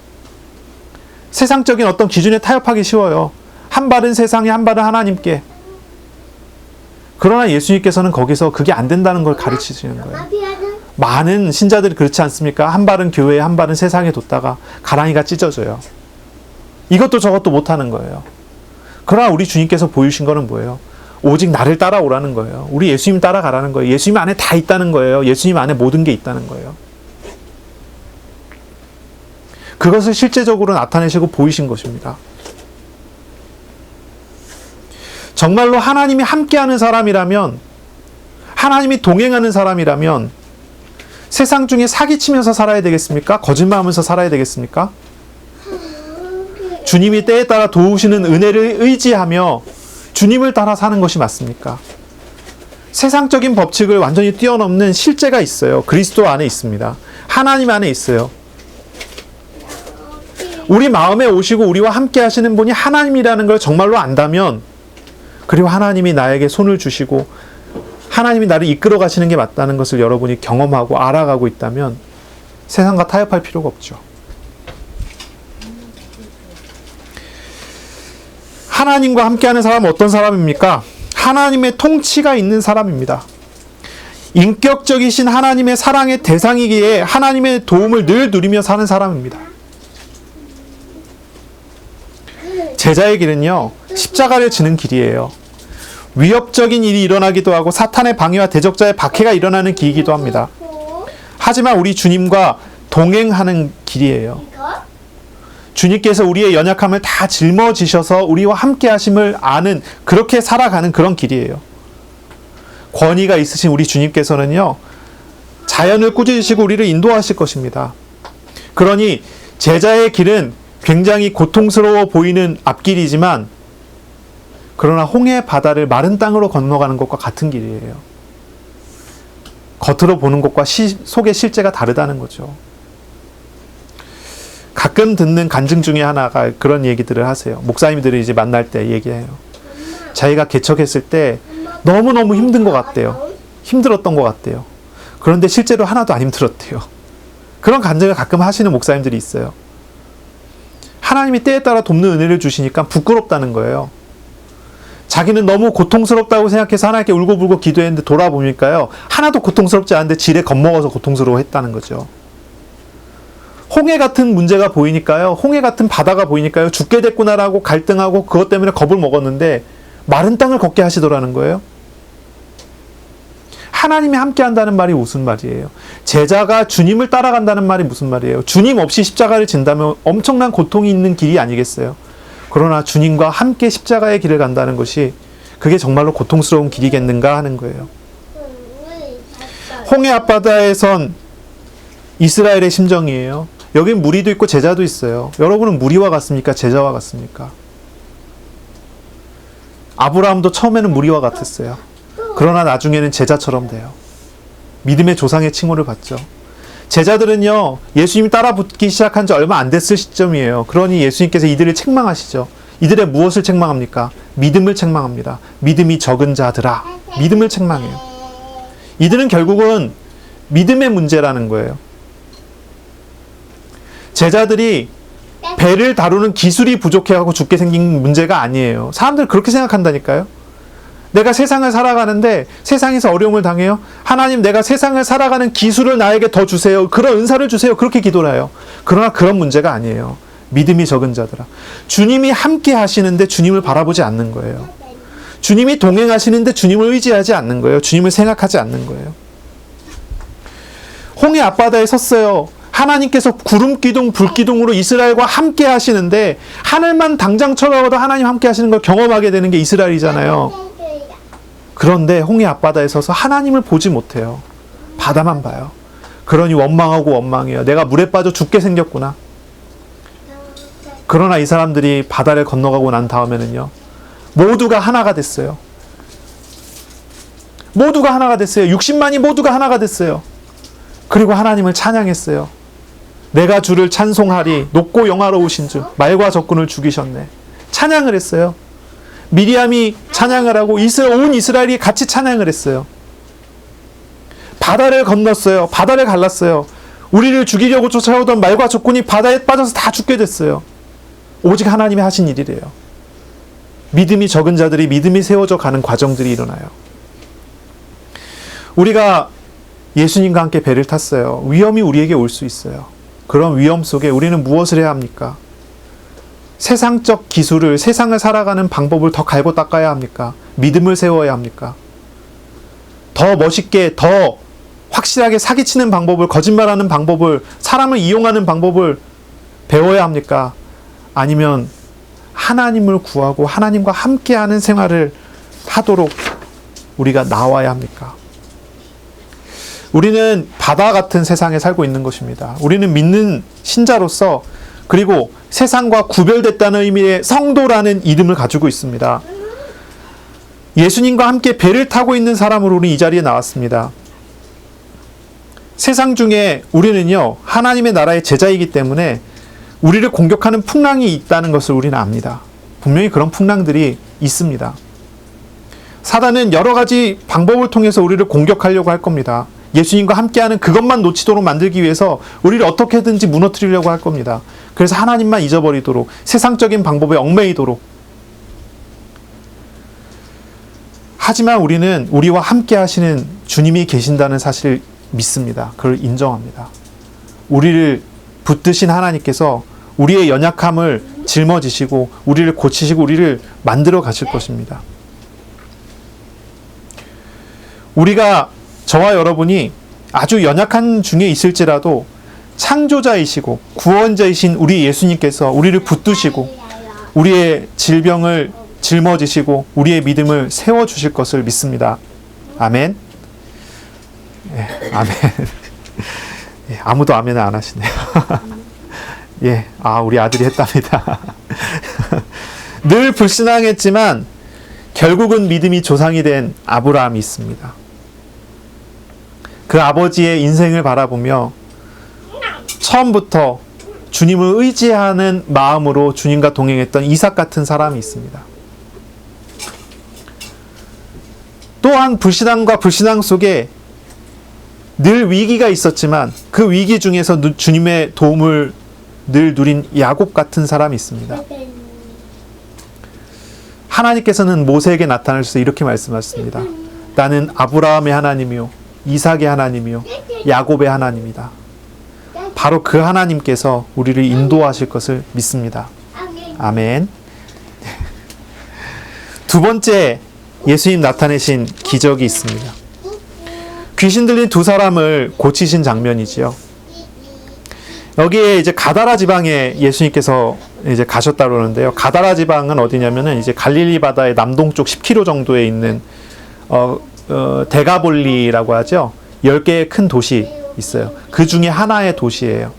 Speaker 1: 세상적인 어떤 기준에 타협하기 쉬워요. 한 발은 세상에, 한 발은 하나님께. 그러나 예수님께서는 거기서 그게 안 된다는 걸 가르치시는 거예요. 많은 신자들이 그렇지 않습니까? 한 발은 교회에, 한 발은 세상에 뒀다가 가랑이가 찢어져요. 이것도 저것도 못하는 거예요. 그러나 우리 주님께서 보이신 거는 뭐예요? 오직 나를 따라오라는 거예요. 우리 예수님 따라가라는 거예요. 예수님 안에 다 있다는 거예요. 예수님 안에 모든 게 있다는 거예요. 그것을 실제적으로 나타내시고 보이신 것입니다. 정말로 하나님이 함께하는 사람이라면, 하나님이 동행하는 사람이라면 세상 중에 사기치면서 살아야 되겠습니까? 거짓말하면서 살아야 되겠습니까? 주님이 때에 따라 도우시는 은혜를 의지하며 주님을 따라 사는 것이 맞습니까? 세상적인 법칙을 완전히 뛰어넘는 실제가 있어요. 그리스도 안에 있습니다. 하나님 안에 있어요. 우리 마음에 오시고 우리와 함께 하시는 분이 하나님이라는 걸 정말로 안다면, 그리고 하나님이 나에게 손을 주시고 하나님이 나를 이끌어 가시는 게 맞다는 것을 여러분이 경험하고 알아가고 있다면 세상과 타협할 필요가 없죠. 하나님과 함께하는 사람은 어떤 사람입니까? 하나님의 통치가 있는 사람입니다. 인격적이신 하나님의 사랑의 대상이기에 하나님의 도움을 늘 누리며 사는 사람입니다. 제자의 길은요, 십자가를 지는 길이에요. 위협적인 일이 일어나기도 하고 사탄의 방해와 대적자의 박해가 일어나는 길이기도 합니다. 하지만 우리 주님과 동행하는 길이에요. 주님께서 우리의 연약함을 다 짊어지셔서 우리와 함께 하심을 아는, 그렇게 살아가는 그런 길이에요. 권위가 있으신 우리 주님께서는요, 자연을 꾸짖으시고 우리를 인도하실 것입니다. 그러니 제자의 길은 굉장히 고통스러워 보이는 앞길이지만, 그러나 홍해 바다를 마른 땅으로 건너가는 것과 같은 길이에요. 겉으로 보는 것과 속의 실제가 다르다는 거죠. 가끔 듣는 간증 중에 하나가 그런 얘기들을 하세요. 목사님들이 이제 만날 때 얘기해요. 자기가 개척했을 때 너무너무 힘든 것 같대요. 힘들었던 것 같대요. 그런데 실제로 하나도 안 힘들었대요. 그런 간증을 가끔 하시는 목사님들이 있어요. 하나님이 때에 따라 돕는 은혜를 주시니까 부끄럽다는 거예요. 자기는 너무 고통스럽다고 생각해서 하나님께 울고불고 기도했는데 돌아보니까요, 하나도 고통스럽지 않은데 지레 겁먹어서 고통스러워 했다는 거죠. 홍해 같은 문제가 보이니까요, 홍해 같은 바다가 보이니까요, 죽게 됐구나라고 갈등하고 그것 때문에 겁을 먹었는데 마른 땅을 걷게 하시더라는 거예요. 하나님이 함께 한다는 말이 무슨 말이에요? 제자가 주님을 따라간다는 말이 무슨 말이에요? 주님 없이 십자가를 진다면 엄청난 고통이 있는 길이 아니겠어요? 그러나 주님과 함께 십자가의 길을 간다는 것이 그게 정말로 고통스러운 길이겠는가 하는 거예요. 홍해 앞바다에선 이스라엘의 심정이에요. 여긴 무리도 있고 제자도 있어요. 여러분은 무리와 같습니까? 제자와 같습니까? 아브라함도 처음에는 무리와 같았어요. 그러나 나중에는 제자처럼 돼요. 믿음의 조상의 칭호를 받죠. 제자들은요, 예수님 따라 붙기 시작한 지 얼마 안 됐을 시점이에요. 그러니 예수님께서 이들을 책망하시죠. 이들의 무엇을 책망합니까? 믿음을 책망합니다. 믿음이 적은 자들아. 믿음을 책망해요. 이들은 결국은 믿음의 문제라는 거예요. 제자들이 배를 다루는 기술이 부족해하고 죽게 생긴 문제가 아니에요. 사람들 그렇게 생각한다니까요. 내가 세상을 살아가는데 세상에서 어려움을 당해요. 하나님, 내가 세상을 살아가는 기술을 나에게 더 주세요. 그런 은사를 주세요. 그렇게 기도를 해요. 그러나 그런 문제가 아니에요. 믿음이 적은 자들아. 주님이 함께 하시는데 주님을 바라보지 않는 거예요. 주님이 동행하시는데 주님을 의지하지 않는 거예요. 주님을 생각하지 않는 거예요. 홍해 앞바다에 섰어요. 하나님께서 구름 기둥, 불 기둥으로 이스라엘과 함께 하시는데 하늘만 당장 쳐다봐도 하나님 함께 하시는 걸 경험하게 되는 게 이스라엘이잖아요. 그런데 홍해 앞바다에 서서 하나님을 보지 못해요. 바다만 봐요. 그러니 원망하고 원망해요. 내가 물에 빠져 죽게 생겼구나. 그러나 이 사람들이 바다를 건너가고 난 다음에는요, 모두가 하나가 됐어요. 모두가 하나가 됐어요. 60만이 모두가 하나가 됐어요. 그리고 하나님을 찬양했어요. 내가 주를 찬송하리. 높고 영화로우신 주, 말과 적군을 죽이셨네. 찬양을 했어요. 미리암이 찬양을 하고 온 이스라엘이 같이 찬양을 했어요. 바다를 건넜어요. 바다를 갈랐어요. 우리를 죽이려고 쫓아오던 말과 적군이 바다에 빠져서 다 죽게 됐어요. 오직 하나님이 하신 일이래요. 믿음이 적은 자들이 믿음이 세워져 가는 과정들이 일어나요. 우리가 예수님과 함께 배를 탔어요. 위험이 우리에게 올 수 있어요. 그런 위험 속에 우리는 무엇을 해야 합니까? 세상적 기술을, 세상을 살아가는 방법을 더 갈고 닦아야 합니까? 믿음을 세워야 합니까? 더 멋있게, 더 확실하게 사기치는 방법을, 거짓말하는 방법을, 사람을 이용하는 방법을 배워야 합니까? 아니면 하나님을 구하고 하나님과 함께하는 생활을 하도록 우리가 나와야 합니까? 우리는 바다 같은 세상에 살고 있는 것입니다. 우리는 믿는 신자로서, 그리고 세상과 구별됐다는 의미의 성도라는 이름을 가지고 있습니다. 예수님과 함께 배를 타고 있는 사람으로 우리 이 자리에 나왔습니다. 세상 중에 우리는요, 하나님의 나라의 제자이기 때문에 우리를 공격하는 풍랑이 있다는 것을 우리는 압니다. 분명히 그런 풍랑들이 있습니다. 사단은 여러 가지 방법을 통해서 우리를 공격하려고 할 겁니다. 예수님과 함께하는 그것만 놓치도록 만들기 위해서 우리를 어떻게든지 무너뜨리려고 할 겁니다. 그래서 하나님만 잊어버리도록, 세상적인 방법에 얽매이도록. 하지만 우리는 우리와 함께 하시는 주님이 계신다는 사실을 믿습니다. 그걸 인정합니다. 우리를 붙드신 하나님께서 우리의 연약함을 짊어지시고 우리를 고치시고 우리를 만들어 가실 것입니다. 우리가, 저와 여러분이 아주 연약한 중에 있을지라도 창조자이시고 구원자이신 우리 예수님께서 우리를 붙드시고 우리의 질병을 짊어지시고 우리의 믿음을 세워주실 것을 믿습니다. 아멘. 예, 아멘. 예, 아무도 아멘을 안 하시네요. 예, 우리 아들이 했답니다. 늘 불신앙했지만 결국은 믿음이 조상이 된 아브라함이 있습니다. 그 아버지의 인생을 바라보며 처음부터 주님을 의지하는 마음으로 주님과 동행했던 이삭 같은 사람이 있습니다. 또한 불신앙과 불신앙 속에 늘 위기가 있었지만 그 위기 중에서 주님의 도움을 늘 누린 야곱 같은 사람이 있습니다. 하나님께서는 모세에게 나타나셔서 이렇게 말씀하셨습니다. 나는 아브라함의 하나님이요, 이삭의 하나님이요, 야곱의 하나님이다. 바로 그 하나님께서 우리를 인도하실 것을 믿습니다. 아멘. 두 번째, 예수님 나타내신 기적이 있습니다. 귀신 들린 두 사람을 고치신 장면이지요. 여기에 이제 가다라 지방에 예수님께서 이제 가셨다고 그러는데요. 가다라 지방은 어디냐면은 이제 갈릴리 바다의 남동쪽 10km 정도에 있는 데가볼리라고 하죠. 10개의 큰 도시 있어요. 그 중에 하나의 도시예요.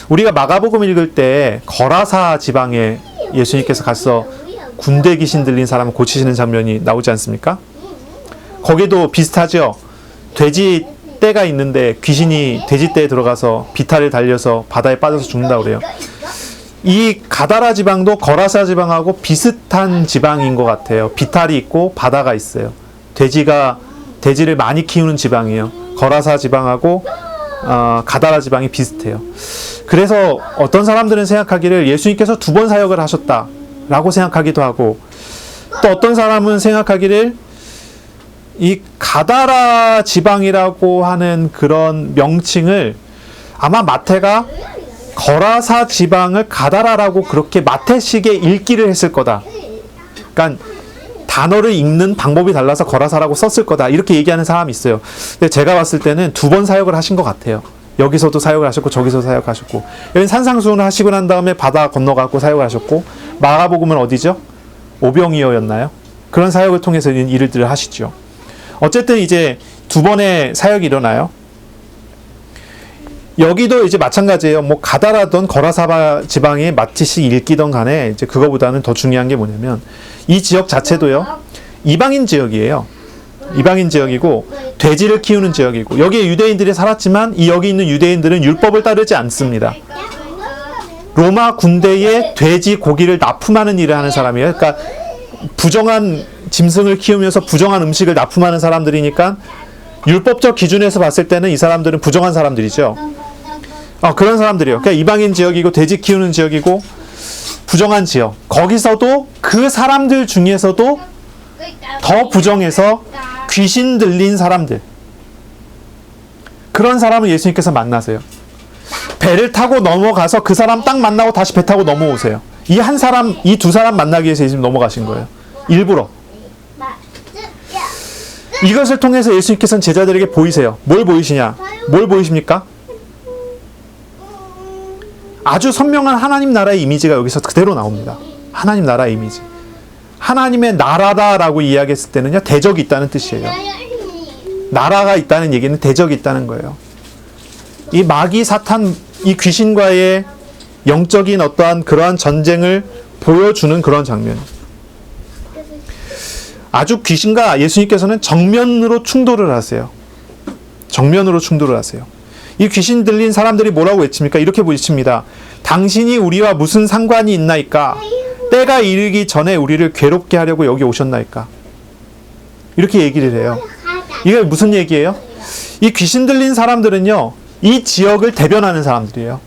Speaker 1: 우리가 마가복음 읽을 때 거라사 지방에 예수님께서 가서 군대 귀신 들린 사람을 고치시는 장면이 나오지 않습니까? 거기도 비슷하죠. 돼지 떼가 있는데 귀신이 돼지 떼에 들어가서 비탈을 달려서 바다에 빠져서 죽는다고 그래요. 이 가다라 지방도 거라사 지방하고 비슷한 지방인 것 같아요. 비탈이 있고 바다가 있어요. 돼지를 많이 키우는 지방이에요. 거라사 지방하고 가다라 지방이 비슷해요. 그래서 어떤 사람들은 생각하기를 예수님께서 2번 사역을 하셨다라고 생각하기도 하고, 또 어떤 사람은 생각하기를 이 가다라 지방이라고 하는 그런 명칭을 아마 마태가 거라사 지방을 가다라라고 그렇게 마태식의 읽기를 했을 거다. 그러니까 단어를 읽는 방법이 달라서 거라사라고 썼을 거다. 이렇게 얘기하는 사람이 있어요. 근데 제가 봤을 때는 2번 사역을 하신 것 같아요. 여기서도 사역을 하셨고 저기서 사역하셨고, 여기 산상수훈을 하시고 난 다음에 바다 건너가고 사역을 하셨고, 마가복음은 어디죠? 오병이어였나요? 그런 사역을 통해서 일들을 하시죠. 어쨌든 이제 2번의 사역이 일어나요. 여기도 이제 마찬가지예요. 뭐 가다라든 거라사 지방의 마티식 읽기던 간에 이제 그거보다는 더 중요한 게 뭐냐면 이 지역 자체도요. 이방인 지역이에요. 이방인 지역이고 돼지를 키우는 지역이고, 여기에 유대인들이 살았지만 이 여기 있는 유대인들은 율법을 따르지 않습니다. 로마 군대에 돼지 고기를 납품하는 일을 하는 사람이에요. 그러니까 부정한 짐승을 키우면서 부정한 음식을 납품하는 사람들이니까 율법적 기준에서 봤을 때는 이 사람들은 부정한 사람들이죠. 그런 사람들이에요. 그러니까 이방인 지역이고 돼지 키우는 지역이고 부정한 지역. 거기서도 그 사람들 중에서도 더 부정해서 귀신 들린 사람들, 그런 사람을 예수님께서 만나세요. 배를 타고 넘어가서 그 사람 딱 만나고 다시 배 타고 넘어오세요. 이 2사람 만나기 위해서 예수님 넘어가신 거예요. 일부러. 이것을 통해서 예수님께서는 제자들에게 보이세요. 뭘 보이시냐? 뭘 보이십니까? 아주 선명한 하나님 나라의 이미지가 여기서 그대로 나옵니다. 하나님 나라의 이미지. 하나님의 나라다라고 이야기했을 때는요, 대적이 있다는 뜻이에요. 나라가 있다는 얘기는 대적이 있다는 거예요. 이 마귀 사탄, 이 귀신과의 영적인 어떠한 그러한 전쟁을 보여주는 그런 장면. 아주 귀신과 예수님께서는 정면으로 충돌을 하세요. 정면으로 충돌을 하세요. 이 귀신 들린 사람들이 뭐라고 외칩니까? 이렇게 외칩니다. 당신이 우리와 무슨 상관이 있나이까? 때가 이르기 전에 우리를 괴롭게 하려고 여기 오셨나이까? 이렇게 얘기를 해요. 이게 무슨 얘기예요? 이 귀신 들린 사람들은요, 이 지역을 대변하는 사람들이에요.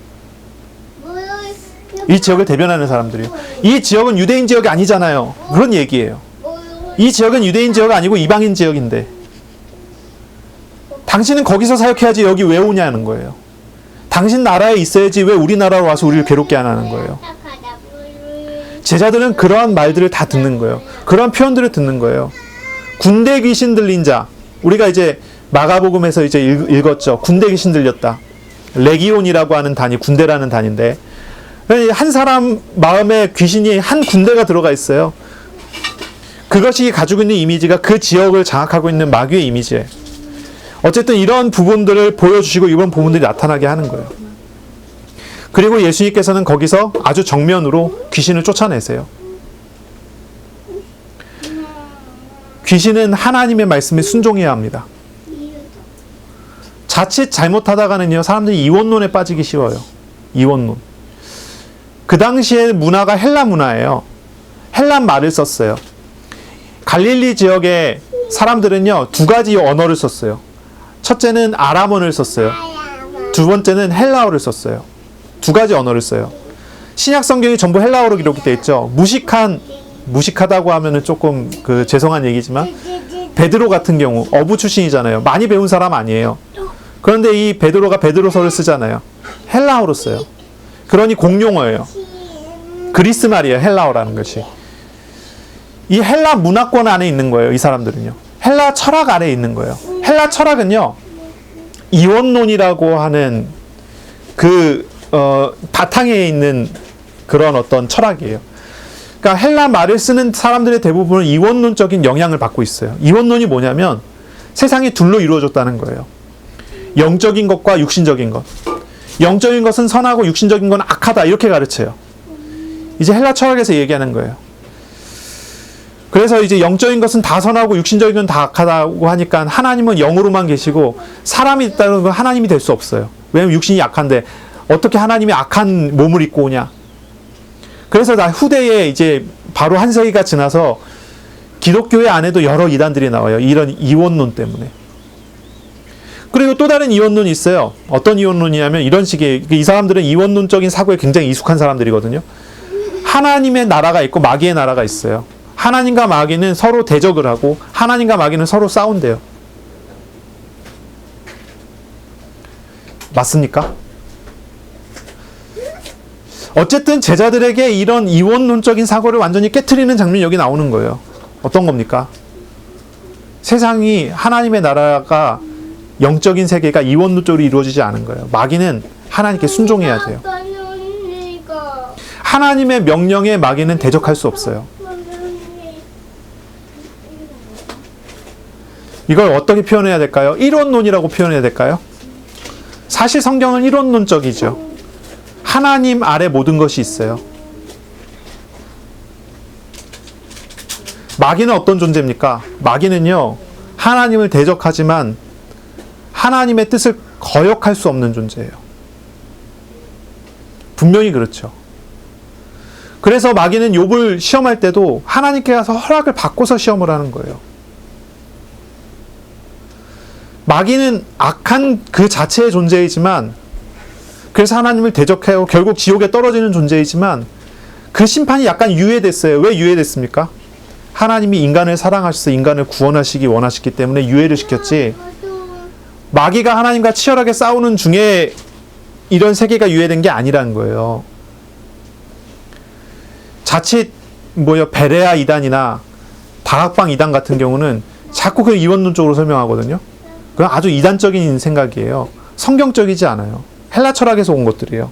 Speaker 1: 이 지역을 대변하는 사람들이에요. 이 지역은 유대인 지역이 아니잖아요. 그런 얘기예요. 이 지역은 유대인 지역이 아니고 이방인 지역인데 당신은 거기서 사역해야지 여기 왜 오냐는 거예요. 당신 나라에 있어야지 왜 우리나라로 와서 우리를 괴롭게 안 하는 거예요. 제자들은 그러한 말들을 다 듣는 거예요. 그러한 표현들을 듣는 거예요. 군대 귀신 들린 자, 우리가 이제 마가복음에서 이제 읽었죠. 군대 귀신 들렸다. 레기온이라고 하는 단위, 군대라는 단위인데, 한 사람 마음에 귀신이 한 군대가 들어가 있어요. 그것이 가지고 있는 이미지가 그 지역을 장악하고 있는 마귀의 이미지예요. 어쨌든 이런 부분들을 보여주시고 이런 부분들이 나타나게 하는 거예요. 그리고 예수님께서는 거기서 아주 정면으로 귀신을 쫓아내세요. 귀신은 하나님의 말씀에 순종해야 합니다. 자칫 잘못하다가는요, 사람들이 이원론에 빠지기 쉬워요. 이원론. 그 당시의 문화가 헬라 문화예요. 헬라 말을 썼어요. 갈릴리 지역의 사람들은요, 2가지 언어를 썼어요. 첫째는 아람어를 썼어요. 두 번째는 헬라어를 썼어요. 2가지 언어를 써요. 신약 성경이 전부 헬라어로 기록이 되어 있죠. 무식하다고 하면은 조금 죄송한 얘기지만, 베드로 같은 경우 어부 출신이잖아요. 많이 배운 사람 아니에요. 그런데 이 베드로가 베드로서를 쓰잖아요. 헬라어로 써요. 그러니 공용어예요. 그리스 말이에요. 헬라어라는 것이. 이 헬라 문화권 안에 있는 거예요. 이 사람들은요. 헬라 철학 안에 있는 거예요. 헬라 철학은요, 이원론이라고 하는 바탕에 있는 그런 어떤 철학이에요. 그러니까 헬라 말을 쓰는 사람들의 대부분은 이원론적인 영향을 받고 있어요. 이원론이 뭐냐면 세상이 둘로 이루어졌다는 거예요. 영적인 것과 육신적인 것. 영적인 것은 선하고 육신적인 건 악하다 이렇게 가르쳐요. 이제 헬라 철학에서 얘기하는 거예요. 그래서 이제 영적인 것은 다 선하고 육신적인 건 다 악하다고 하니까 하나님은 영으로만 계시고 사람이 있다는 건 하나님이 될 수 없어요. 왜냐하면 육신이 약한데 어떻게 하나님이 악한 몸을 입고 오냐. 그래서 나 후대에 이제 바로 한 세기가 지나서 기독교회 안에도 여러 이단들이 나와요. 이런 이원론 때문에. 그리고 또 다른 이원론이 있어요. 어떤 이원론이냐면 이런 식의, 이 사람들은 이원론적인 사고에 굉장히 익숙한 사람들이거든요. 하나님의 나라가 있고 마귀의 나라가 있어요. 하나님과 마귀는 서로 대적을 하고 하나님과 마귀는 서로 싸운대요. 맞습니까? 어쨌든 제자들에게 이런 이원론적인 사고를 완전히 깨트리는 장면이 여기 나오는 거예요. 어떤 겁니까? 세상이 하나님의 나라가 영적인 세계가 이원론적으로 이루어지지 않은 거예요. 마귀는 하나님께 순종해야 돼요. 하나님의 명령에 마귀는 대적할 수 없어요. 이걸 어떻게 표현해야 될까요? 이론론이라고 표현해야 될까요? 사실 성경은 이론론적이죠. 하나님 아래 모든 것이 있어요. 마귀는 어떤 존재입니까? 마귀는요, 하나님을 대적하지만 하나님의 뜻을 거역할 수 없는 존재예요. 분명히 그렇죠. 그래서 마귀는 욥을 시험할 때도 하나님께 가서 허락을 받고서 시험을 하는 거예요. 마귀는 악한 그 자체의 존재이지만, 그래서 하나님을 대적하고 결국 지옥에 떨어지는 존재이지만 그 심판이 약간 유예됐어요. 왜 유예됐습니까? 하나님이 인간을 사랑하셔서 인간을 구원하시기 원하셨기 때문에 유예를 시켰지, 마귀가 하나님과 치열하게 싸우는 중에 이런 세계가 유예된 게 아니라는 거예요. 자칫 베레아 이단이나 다락방 이단 같은 경우는 자꾸 그 이원론적으로 설명하거든요. 그건 아주 이단적인 생각이에요. 성경적이지 않아요. 헬라 철학에서 온 것들이에요.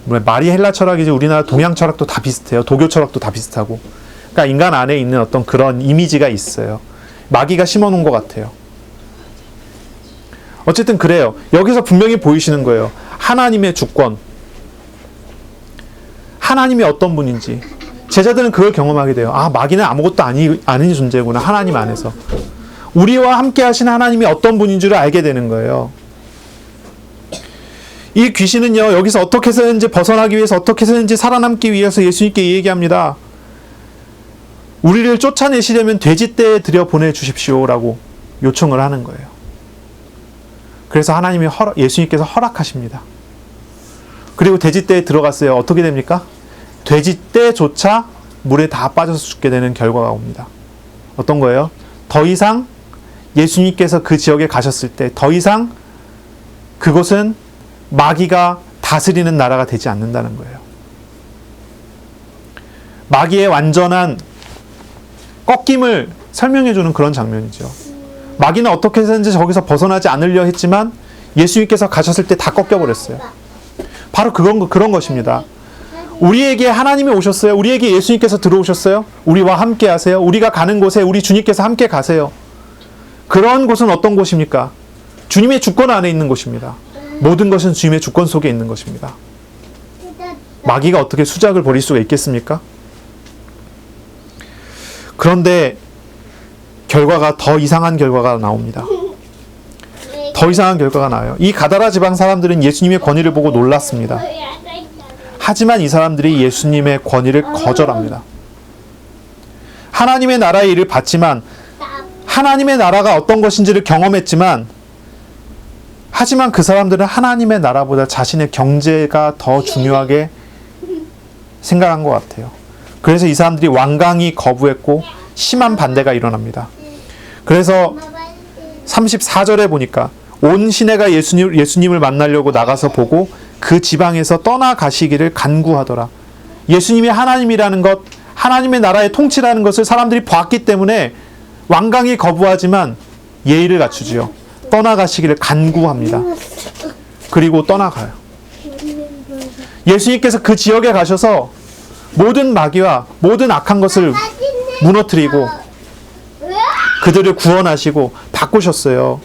Speaker 1: 말이 헬라 철학이지 우리나라 동양 철학도 다 비슷해요. 도교 철학도 다 비슷하고. 그러니까 인간 안에 있는 어떤 그런 이미지가 있어요. 마귀가 심어놓은 것 같아요. 어쨌든 그래요. 여기서 분명히 보이시는 거예요. 하나님의 주권. 하나님이 어떤 분인지. 제자들은 그걸 경험하게 돼요. 아, 마귀는 아무것도 아닌 존재구나. 하나님 안에서. 우리와 함께 하신 하나님이 어떤 분인 줄 알게 되는 거예요. 이 귀신은요, 여기서 어떻게 해서든지 벗어나기 위해서, 어떻게 해서든지 살아남기 위해서 예수님께 얘기합니다. 우리를 쫓아내시려면 돼지떼에 들여보내주십시오 라고 요청을 하는 거예요. 그래서 하나님이 예수님께서 허락하십니다. 그리고 돼지떼에 들어갔어요. 어떻게 됩니까? 돼지떼조차 물에 다 빠져서 죽게 되는 결과가 옵니다. 어떤 거예요? 더 이상 예수님께서 그 지역에 가셨을 때 더 이상 그곳은 마귀가 다스리는 나라가 되지 않는다는 거예요. 마귀의 완전한 꺾임을 설명해주는 그런 장면이죠. 마귀는 어떻게 해서든지 저기서 벗어나지 않으려 했지만 예수님께서 가셨을 때 다 꺾여버렸어요. 바로 그런 것입니다. 우리에게 하나님이 오셨어요. 우리에게 예수님께서 들어오셨어요. 우리와 함께 하세요. 우리가 가는 곳에 우리 주님께서 함께 가세요. 그런 곳은 어떤 곳입니까? 주님의 주권 안에 있는 곳입니다. 모든 것은 주님의 주권 속에 있는 것입니다. 마귀가 어떻게 수작을 벌일 수가 있겠습니까? 그런데 결과가 더 이상한 결과가 나옵니다. 더 이상한 결과가 나와요. 이 가다라 지방 사람들은 예수님의 권위를 보고 놀랐습니다. 하지만 이 사람들이 예수님의 권위를 거절합니다. 하나님의 나라의 일을 받지만, 하나님의 나라가 어떤 것인지를 경험했지만, 하지만 그 사람들은 하나님의 나라보다 자신의 경제가 더 중요하게 생각한 것 같아요. 그래서 이 사람들이 완강히 거부했고 심한 반대가 일어납니다. 그래서 34절에 보니까 온 시내가 예수님을 만나려고 나가서 보고 그 지방에서 떠나가시기를 간구하더라. 예수님이 하나님이라는 것, 하나님의 나라의 통치라는 것을 사람들이 봤기 때문에 완강히 거부하지만 예의를 갖추지요. 떠나가시기를 간구합니다. 그리고 떠나가요. 예수님께서 그 지역에 가셔서 모든 마귀와 모든 악한 것을 무너뜨리고 그들을 구원하시고 바꾸셨어요.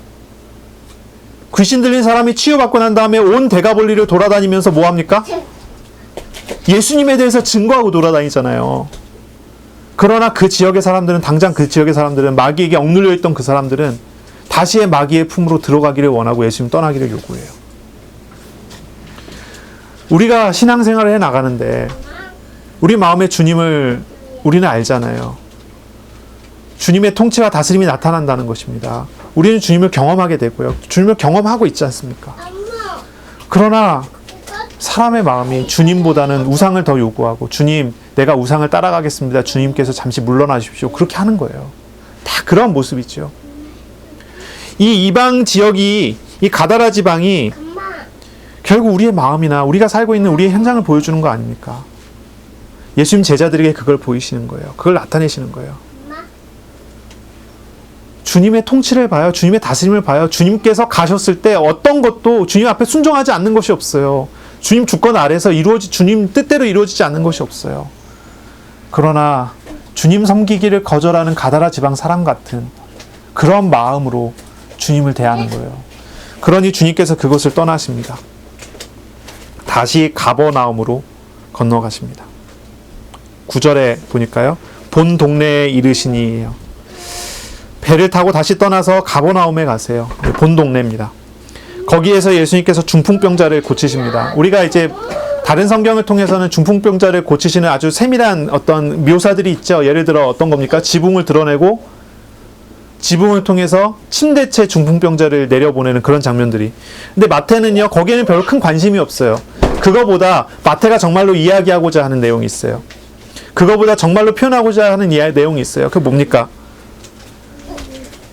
Speaker 1: 귀신 들린 사람이 치유받고 난 다음에 온 대가볼리를 돌아다니면서 뭐합니까? 예수님에 대해서 증거하고 돌아다니잖아요. 그러나 그 지역의 사람들은, 당장 그 지역의 사람들은, 마귀에게 억눌려 있던 그 사람들은 다시의 마귀의 품으로 들어가기를 원하고 예수님 떠나기를 요구해요. 우리가 신앙생활을 해 나가는데 우리 마음에 주님을 우리는 알잖아요. 주님의 통치와 다스림이 나타난다는 것입니다. 우리는 주님을 경험하게 되고요. 주님을 경험하고 있지 않습니까? 그러나 사람의 마음이 주님보다는 우상을 더 요구하고, 주님, 내가 우상을 따라가겠습니다. 주님께서 잠시 물러나십시오. 그렇게 하는 거예요. 다 그런 모습이죠. 이 이방 지역이, 이 가다라 지방이 결국 우리의 마음이나 우리가 살고 있는 우리의 현장을 보여주는 거 아닙니까? 예수님 제자들에게 그걸 보이시는 거예요. 그걸 나타내시는 거예요. 주님의 통치를 봐요. 주님의 다스림을 봐요. 주님께서 가셨을 때 어떤 것도 주님 앞에 순종하지 않는 것이 없어요. 주님 주권 아래서 주님 뜻대로 이루어지지 않는 것이 없어요. 그러나 주님 섬기기를 거절하는 가다라 지방 사람 같은 그런 마음으로 주님을 대하는 거예요. 그러니 주님께서 그곳을 떠나십니다. 다시 가버나움으로 건너가십니다. 9절에 보니까요. 본 동네에 이르시니예요. 배를 타고 다시 떠나서 가버나움에 가세요. 본 동네입니다. 거기에서 예수님께서 중풍병자를 고치십니다. 우리가 이제 다른 성경을 통해서는 중풍병자를 고치시는 아주 세밀한 어떤 묘사들이 있죠. 예를 들어 어떤 겁니까? 지붕을 드러내고 지붕을 통해서 침대채 중풍병자를 내려보내는 그런 장면들이. 근데 마태는요, 거기에는 별로 큰 관심이 없어요. 그거보다 마태가 정말로 이야기하고자 하는 내용이 있어요. 그거보다 정말로 표현하고자 하는 내용이 있어요. 그게 뭡니까?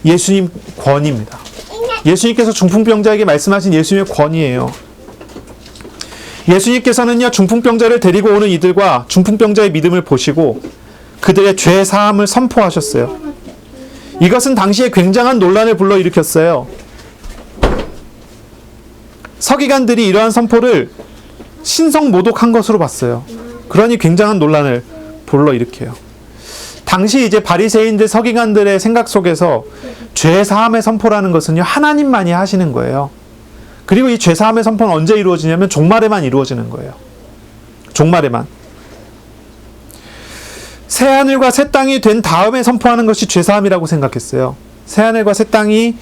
Speaker 1: 예수님 권위입니다. 예수님께서 중풍병자에게 말씀하신 예수님의 권위예요. 예수님께서는요, 중풍병자를 데리고 오는 이들과 중풍병자의 믿음을 보시고 그들의 죄 사함을 선포하셨어요. 이것은 당시에 굉장한 논란을 불러일으켰어요. 서기관들이 이러한 선포를 신성모독한 것으로 봤어요. 그러니 굉장한 논란을 불러일으켜요. 당시 이제 바리새인들, 서기관들의 생각 속에서 죄 사함의 선포라는 것은요, 하나님만이 하시는 거예요. 그리고 이 죄 사함의 선포는 언제 이루어지냐면 종말에만 이루어지는 거예요. 종말에만. 새하늘과 새 땅이 된 다음에 선포하는 것이 죄 사함이라고 생각했어요. 새하늘과 새 땅이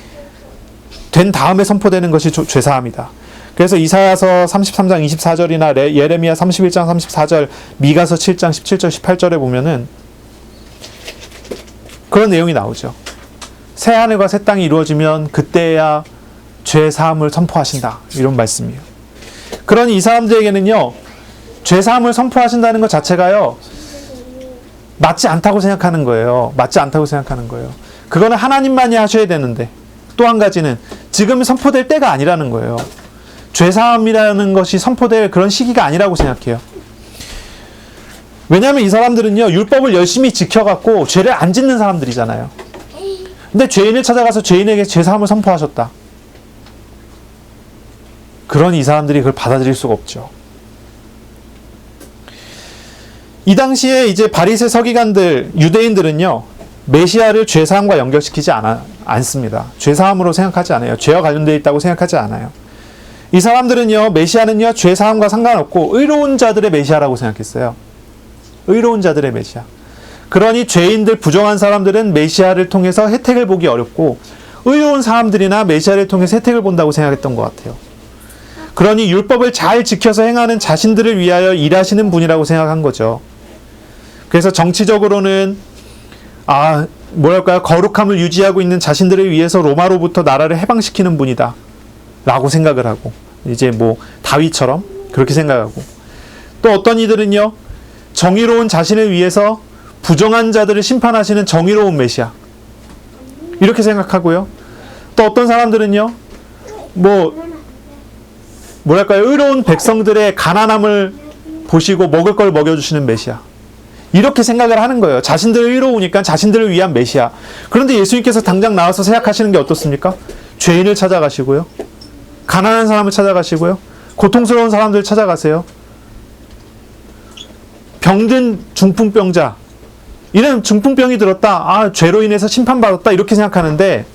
Speaker 1: 된 다음에 선포되는 것이 죄 사함이다. 그래서 이사야서 33장 24절이나 예레미야 31장 34절, 미가서 7장 17절 18절에 보면은 그런 내용이 나오죠. 새하늘과 새 땅이 이루어지면 그때야 죄 사함을 선포하신다. 이런 말씀이에요. 그러니 이 사람들에게는요, 죄 사함을 선포하신다는 것 자체가요, 맞지 않다고 생각하는 거예요. 맞지 않다고 생각하는 거예요. 그거는 하나님만이 하셔야 되는데, 또 한 가지는 지금 선포될 때가 아니라는 거예요. 죄 사함이라는 것이 선포될 그런 시기가 아니라고 생각해요. 왜냐하면 이 사람들은요, 율법을 열심히 지켜갖고 죄를 안 짓는 사람들이잖아요. 근데 죄인을 찾아가서 죄인에게 죄 사함을 선포하셨다. 그러니 이 사람들이 그걸 받아들일 수가 없죠. 이 당시에 이제 바리새 서기관들, 유대인들은요, 메시아를 죄 사함과 연결시키지 않습니다. 죄 사함으로 생각하지 않아요. 죄와 관련되어 있다고 생각하지 않아요. 이 사람들은요, 메시아는요, 죄 사함과 상관없고 의로운 자들의 메시아라고 생각했어요. 의로운 자들의 메시아. 그러니 죄인들, 부정한 사람들은 메시아를 통해서 혜택을 보기 어렵고 의로운 사람들이나 메시아를 통해서 혜택을 본다고 생각했던 것 같아요. 그러니 율법을 잘 지켜서 행하는 자신들을 위하여 일하시는 분이라고 생각한 거죠. 그래서 정치적으로는 거룩함을 유지하고 있는 자신들을 위해서 로마로부터 나라를 해방시키는 분이다 라고 생각을 하고, 이제 다윗처럼 그렇게 생각하고, 또 어떤 이들은요, 정의로운 자신을 위해서 부정한 자들을 심판하시는 정의로운 메시아 이렇게 생각하고요. 또 어떤 사람들은요, 의로운 백성들의 가난함을 보시고 먹을 걸 먹여주시는 메시아 이렇게 생각을 하는 거예요. 자신들 의로우니까 자신들을 위한 메시아. 그런데 예수님께서 당장 나와서 생각하시는 게 어떻습니까? 죄인을 찾아가시고요, 가난한 사람을 찾아가시고요, 고통스러운 사람들을 찾아가세요. 병든 중풍병자, 이런 중풍병이 들었다, 죄로 인해서 심판받았다, 이렇게 생각하는데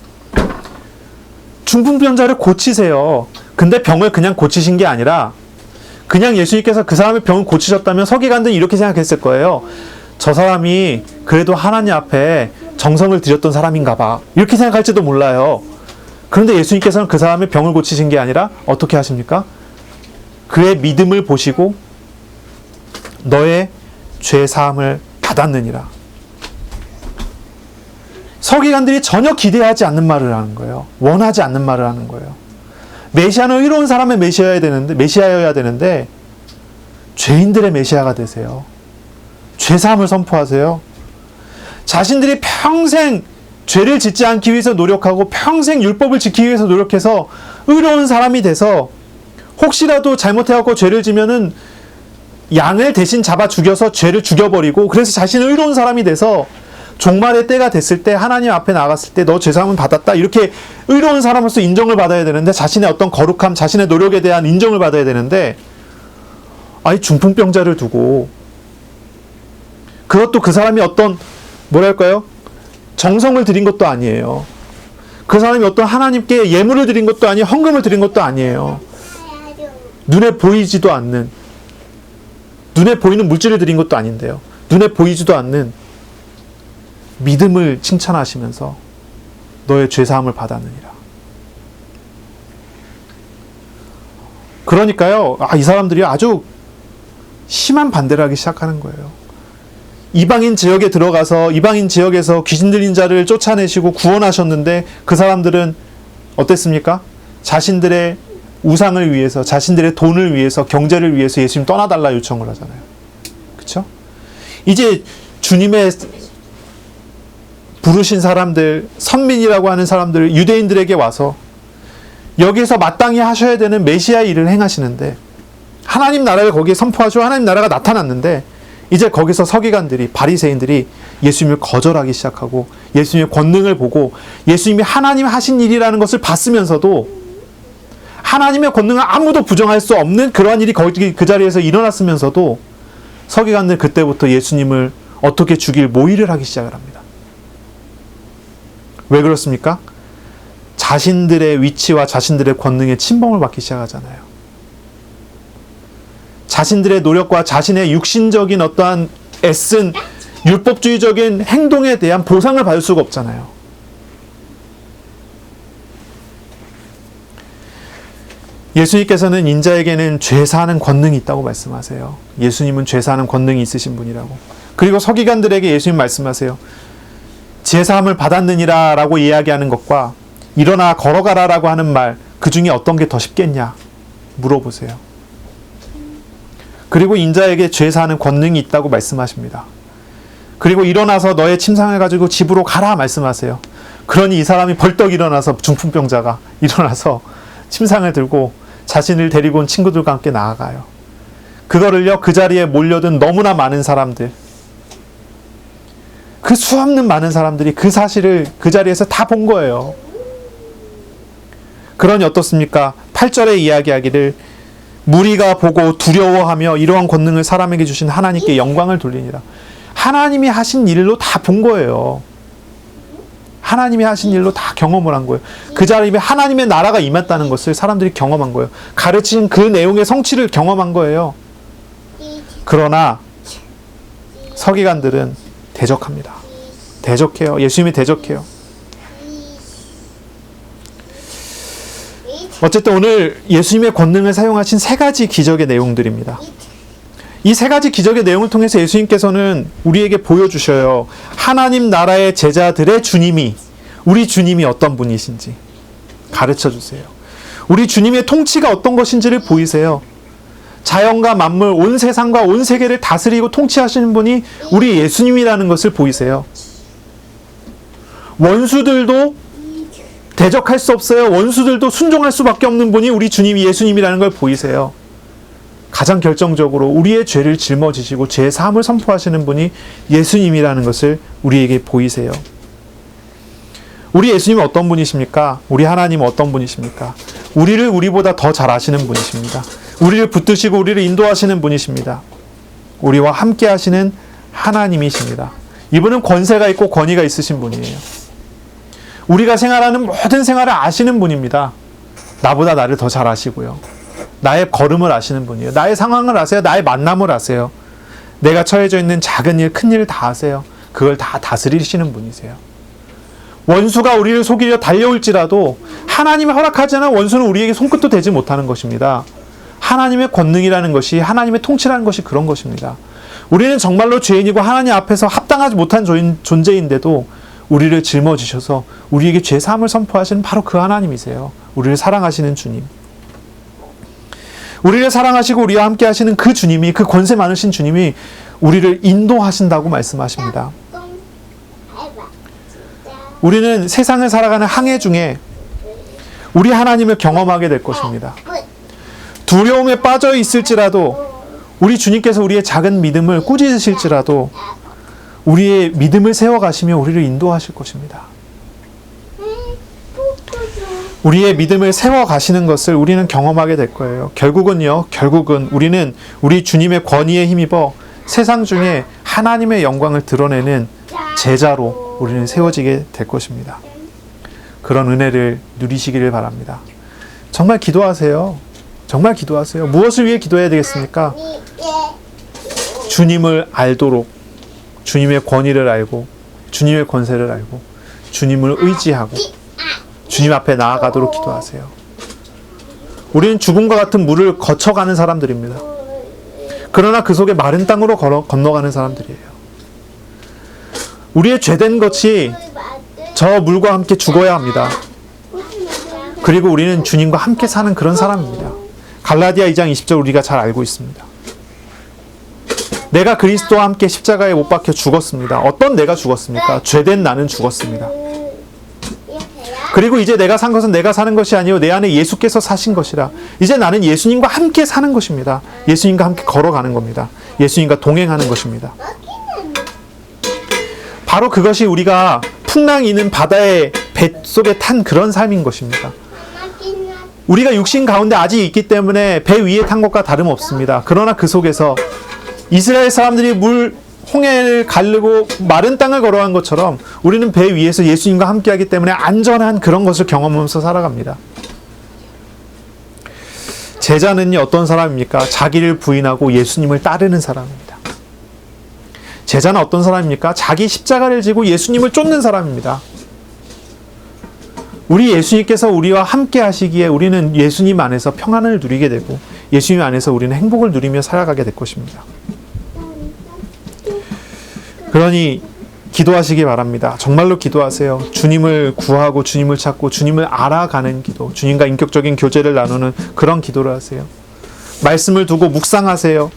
Speaker 1: 중풍병자를 고치세요. 근데 병을 그냥 고치신 게 아니라 그냥 예수님께서 그 사람의 병을 고치셨다면 서기관들은 이렇게 생각했을 거예요. 저 사람이 그래도 하나님 앞에 정성을 들였던 사람인가 봐, 이렇게 생각할지도 몰라요. 그런데 예수님께서는 그 사람의 병을 고치신 게 아니라 어떻게 하십니까? 그의 믿음을 보시고 너의 죄 사함을 받았느니라. 서기관들이 전혀 기대하지 않는 말을 하는 거예요. 원하지 않는 말을 하는 거예요. 메시아는 의로운 사람의 메시아여야 되는데 죄인들의 메시아가 되세요. 죄 사함을 선포하세요. 자신들이 평생 죄를 짓지 않기 위해서 노력하고 평생 율법을 지키기 위해서 노력해서 의로운 사람이 돼서 혹시라도 잘못해갖고 죄를 지면은 양을 대신 잡아 죽여서 죄를 죽여버리고, 그래서 자신은 의로운 사람이 돼서 종말의 때가 됐을 때 하나님 앞에 나갔을 때 너 죄사함은 받았다, 이렇게 의로운 사람으로서 인정을 받아야 되는데, 자신의 어떤 거룩함, 자신의 노력에 대한 인정을 받아야 되는데, 아니 중풍병자를 두고, 그것도 그 사람이 어떤 뭐랄까요, 정성을 들인 것도 아니에요. 그 사람이 어떤 하나님께 예물을 드린 것도 아니에요. 헌금을 드린 것도 아니에요. 눈에 보이지도 않는, 눈에 보이는 물질을 드린 것도 아닌데요. 눈에 보이지도 않는 믿음을 칭찬하시면서 너의 죄사함을 받았느니라. 그러니까요, 이 사람들이 아주 심한 반대를 하기 시작하는 거예요. 이방인 지역에 들어가서 이방인 지역에서 귀신 들린 자를 쫓아내시고 구원하셨는데 그 사람들은 어땠습니까? 자신들의 우상을 위해서, 자신들의 돈을 위해서, 경제를 위해서 예수님 떠나달라 요청을 하잖아요. 그렇죠? 이제 주님의 부르신 사람들, 선민이라고 하는 사람들, 유대인들에게 와서 여기에서 마땅히 하셔야 되는 메시아의 일을 행하시는데, 하나님 나라를 거기에 선포하시고 하나님 나라가 나타났는데, 이제 거기서 서기관들이, 바리새인들이 예수님을 거절하기 시작하고 예수님의 권능을 보고 예수님이 하나님 하신 일이라는 것을 봤으면서도 하나님의 권능을 아무도 부정할 수 없는 그러한 일이 거기 그 자리에서 일어났으면서도 서기관들 그때부터 예수님을 어떻게 죽일 모의를 하기 시작을 합니다. 왜 그렇습니까? 자신들의 위치와 자신들의 권능에 침범을 받기 시작하잖아요. 자신들의 노력과 자신의 육신적인 어떠한 애쓴 율법주의적인 행동에 대한 보상을 받을 수가 없잖아요. 예수님께서는 인자에게는 죄사하는 권능이 있다고 말씀하세요. 예수님은 죄사하는 권능이 있으신 분이라고. 그리고 서기관들에게 예수님 말씀하세요. 제사함을 받았느니라 라고 이야기하는 것과 일어나 걸어가라 라고 하는 말, 그 중에 어떤 게 더 쉽겠냐 물어보세요. 그리고 인자에게 죄사하는 권능이 있다고 말씀하십니다. 그리고 일어나서 너의 침상을 가지고 집으로 가라 말씀하세요. 그러니 이 사람이 벌떡 일어나서, 중풍병자가 일어나서 침상을 들고 자신을 데리고 온 친구들과 함께 나아가요. 그거를요, 그 자리에 몰려든 너무나 많은 사람들, 그 수없는 많은 사람들이 그 사실을 그 자리에서 다 본 거예요. 그러니 어떻습니까? 8절에 이야기하기를 무리가 보고 두려워하며 이러한 권능을 사람에게 주신 하나님께 영광을 돌리니라. 하나님이 하신 일로 다 본 거예요. 하나님이 하신 일로 다 경험을 한 거예요. 그 자리에 하나님의 나라가 임했다는 것을 사람들이 경험한 거예요. 가르친 그 내용의 성취를 경험한 거예요. 그러나 서기관들은 대적합니다. 대적해요. 예수님이 대적해요. 어쨌든 오늘 예수님의 권능을 사용하신 세 가지 기적의 내용들입니다. 이 세 가지 기적의 내용을 통해서 예수님께서는 우리에게 보여주셔요. 하나님 나라의 제자들의 주님이, 우리 주님이 어떤 분이신지 가르쳐 주세요. 우리 주님의 통치가 어떤 것인지를 보이세요. 자연과 만물, 온 세상과 온 세계를 다스리고 통치하시는 분이 우리 예수님이라는 것을 보이세요. 원수들도 대적할 수 없어요. 원수들도 순종할 수밖에 없는 분이 우리 주님이 예수님이라는 걸 보이세요. 가장 결정적으로 우리의 죄를 짊어지시고 죄 사함을 선포하시는 분이 예수님이라는 것을 우리에게 보이세요. 우리 예수님은 어떤 분이십니까? 우리 하나님은 어떤 분이십니까? 우리를 우리보다 더 잘 아시는 분이십니다. 우리를 붙드시고 우리를 인도하시는 분이십니다. 우리와 함께 하시는 하나님이십니다. 이분은 권세가 있고 권위가 있으신 분이에요. 우리가 생활하는 모든 생활을 아시는 분입니다. 나보다 나를 더 잘 아시고요. 나의 걸음을 아시는 분이에요. 나의 상황을 아세요. 나의 만남을 아세요. 내가 처해져 있는 작은 일, 큰 일을 다 아세요. 그걸 다 다스리시는 분이세요. 원수가 우리를 속이려 달려올지라도 하나님이 허락하지 않은 원수는 우리에게 손끝도 대지 못하는 것입니다. 하나님의 권능이라는 것이, 하나님의 통치라는 것이 그런 것입니다. 우리는 정말로 죄인이고 하나님 앞에서 합당하지 못한 존재인데도 우리를 짊어지셔서 우리에게 죄사함을 선포하시는 바로 그 하나님이세요. 우리를 사랑하시는 주님. 우리를 사랑하시고 우리와 함께 하시는 그 주님이, 그 권세 많으신 주님이 우리를 인도하신다고 말씀하십니다. 우리는 세상을 살아가는 항해 중에 우리 하나님을 경험하게 될 것입니다. 두려움에 빠져 있을지라도, 우리 주님께서 우리의 작은 믿음을 꾸짖으실지라도 우리의 믿음을 세워가시며 우리를 인도하실 것입니다. 우리의 믿음을 세워가시는 것을 우리는 경험하게 될 거예요. 결국은 우리는 우리 주님의 권위에 힘입어 세상 중에 하나님의 영광을 드러내는 제자로 우리는 세워지게 될 것입니다. 그런 은혜를 누리시기를 바랍니다. 정말 기도하세요. 정말 기도하세요. 무엇을 위해 기도해야 되겠습니까? 주님을 알도록, 주님의 권위를 알고, 주님의 권세를 알고, 주님을 의지하고 주님 앞에 나아가도록 기도하세요. 우리는 죽음과 같은 물을 거쳐가는 사람들입니다. 그러나 그 속에 마른 땅으로 건너가는 사람들이에요. 우리의 죄된 것이 저 물과 함께 죽어야 합니다. 그리고 우리는 주님과 함께 사는 그런 사람입니다. 갈라디아 2장 20절 우리가 잘 알고 있습니다. 내가 그리스도와 함께 십자가에 못 박혀 죽었습니다. 어떤 내가 죽었습니까? 죄된 나는 죽었습니다. 그리고 이제 내가 산 것은 내가 사는 것이 아니요 내 안에 예수께서 사신 것이라. 이제 나는 예수님과 함께 사는 것입니다. 예수님과 함께 걸어가는 겁니다. 예수님과 동행하는 것입니다. 바로 그것이 우리가 풍랑이 있는 바다의 뱃속에 탄 그런 삶인 것입니다. 우리가 육신 가운데 아직 있기 때문에 배 위에 탄 것과 다름없습니다. 그러나 그 속에서 이스라엘 사람들이 홍해를 가르고 마른 땅을 걸어간 것처럼 우리는 배 위에서 예수님과 함께하기 때문에 안전한 그런 것을 경험하면서 살아갑니다. 제자는요, 어떤 사람입니까? 자기를 부인하고 예수님을 따르는 사람입니다. 제자는 어떤 사람입니까? 자기 십자가를 지고 예수님을 쫓는 사람입니다. 우리 예수님께서 우리와 함께 하시기에 우리는 예수님 안에서 평안을 누리게 되고 예수님 안에서 우리는 행복을 누리며 살아가게 될 것입니다. 그러니 기도하시기 바랍니다. 정말로 기도하세요. 주님을 구하고 주님을 찾고 주님을 알아가는 기도, 주님과 인격적인 교제를 나누는 그런 기도를 하세요. 말씀을 두고 묵상하세요.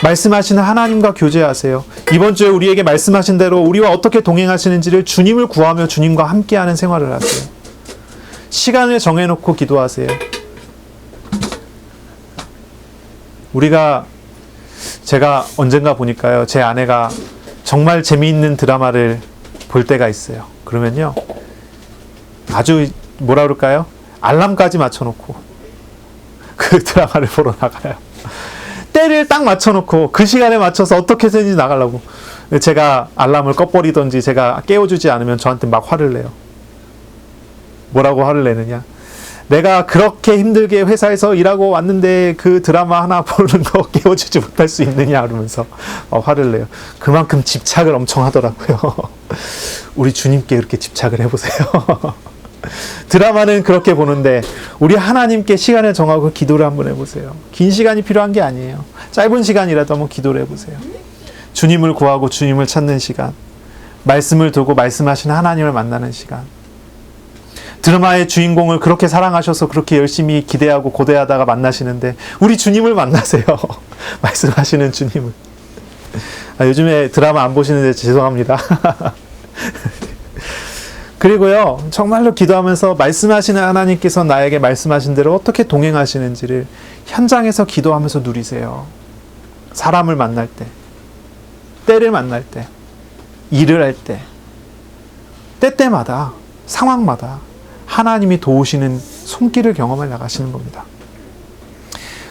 Speaker 1: 말씀하시는 하나님과 교제하세요. 이번 주에 우리에게 말씀하신 대로 우리와 어떻게 동행하시는지를 주님을 구하며 주님과 함께하는 생활을 하세요. 시간을 정해놓고 기도하세요. 제가 언젠가 보니까요, 제 아내가 정말 재미있는 드라마를 볼 때가 있어요. 그러면요, 아주 뭐라 그럴까요? 알람까지 맞춰놓고 그 드라마를 보러 나가요. 때를 딱 맞춰놓고 그 시간에 맞춰서 어떻게든지 나가려고. 제가 알람을 꺼버리던지 제가 깨워주지 않으면 저한테 막 화를 내요. 뭐라고 화를 내느냐? 내가 그렇게 힘들게 회사에서 일하고 왔는데 그 드라마 하나 보는 거 깨워주지 못할 수 있느냐 그러면서 화를 내요. 그만큼 집착을 엄청 하더라고요. 우리 주님께 그렇게 집착을 해보세요. 드라마는 그렇게 보는데 우리 하나님께 시간을 정하고 기도를 한번 해보세요. 긴 시간이 필요한 게 아니에요. 짧은 시간이라도 한번 기도를 해보세요. 주님을 구하고 주님을 찾는 시간, 말씀을 두고 말씀하시는 하나님을 만나는 시간. 드라마의 주인공을 그렇게 사랑하셔서 그렇게 열심히 기대하고 고대하다가 만나시는데 우리 주님을 만나세요. 말씀하시는 주님을. 요즘에 드라마 안 보시는데 죄송합니다. 그리고요, 정말로 기도하면서 말씀하시는 하나님께서 나에게 말씀하신 대로 어떻게 동행하시는지를 현장에서 기도하면서 누리세요. 사람을 만날 때, 때를 만날 때, 일을 할 때, 때때마다, 상황마다 하나님이 도우시는 손길을 경험해 나가시는 겁니다.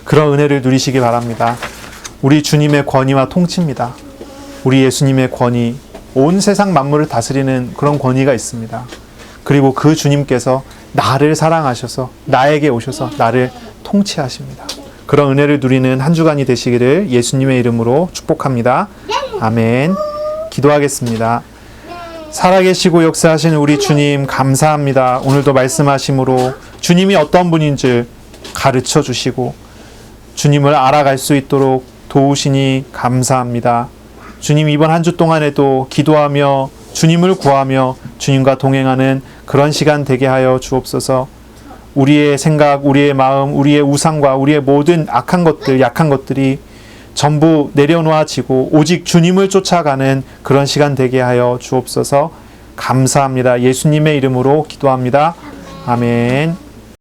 Speaker 1: 그런 은혜를 누리시기 바랍니다. 우리 주님의 권위와 통치입니다. 우리 예수님의 권위, 온 세상 만물을 다스리는 그런 권위가 있습니다. 그리고 그 주님께서 나를 사랑하셔서 나에게 오셔서 나를 통치하십니다. 그런 은혜를 누리는 한 주간이 되시기를 예수님의 이름으로 축복합니다. 아멘. 기도하겠습니다. 살아계시고 역사하시는 우리 주님 감사합니다. 오늘도 말씀하심으로 주님이 어떤 분인지 가르쳐 주시고 주님을 알아갈 수 있도록 도우시니 감사합니다. 주님, 이번 한 주 동안에도 기도하며 주님을 구하며 주님과 동행하는 그런 시간 되게 하여 주옵소서. 우리의 생각, 우리의 마음, 우리의 우상과 우리의 모든 악한 것들, 약한 것들이 전부 내려놓아지고 오직 주님을 쫓아가는 그런 시간 되게 하여 주옵소서. 감사합니다. 예수님의 이름으로 기도합니다. 아멘.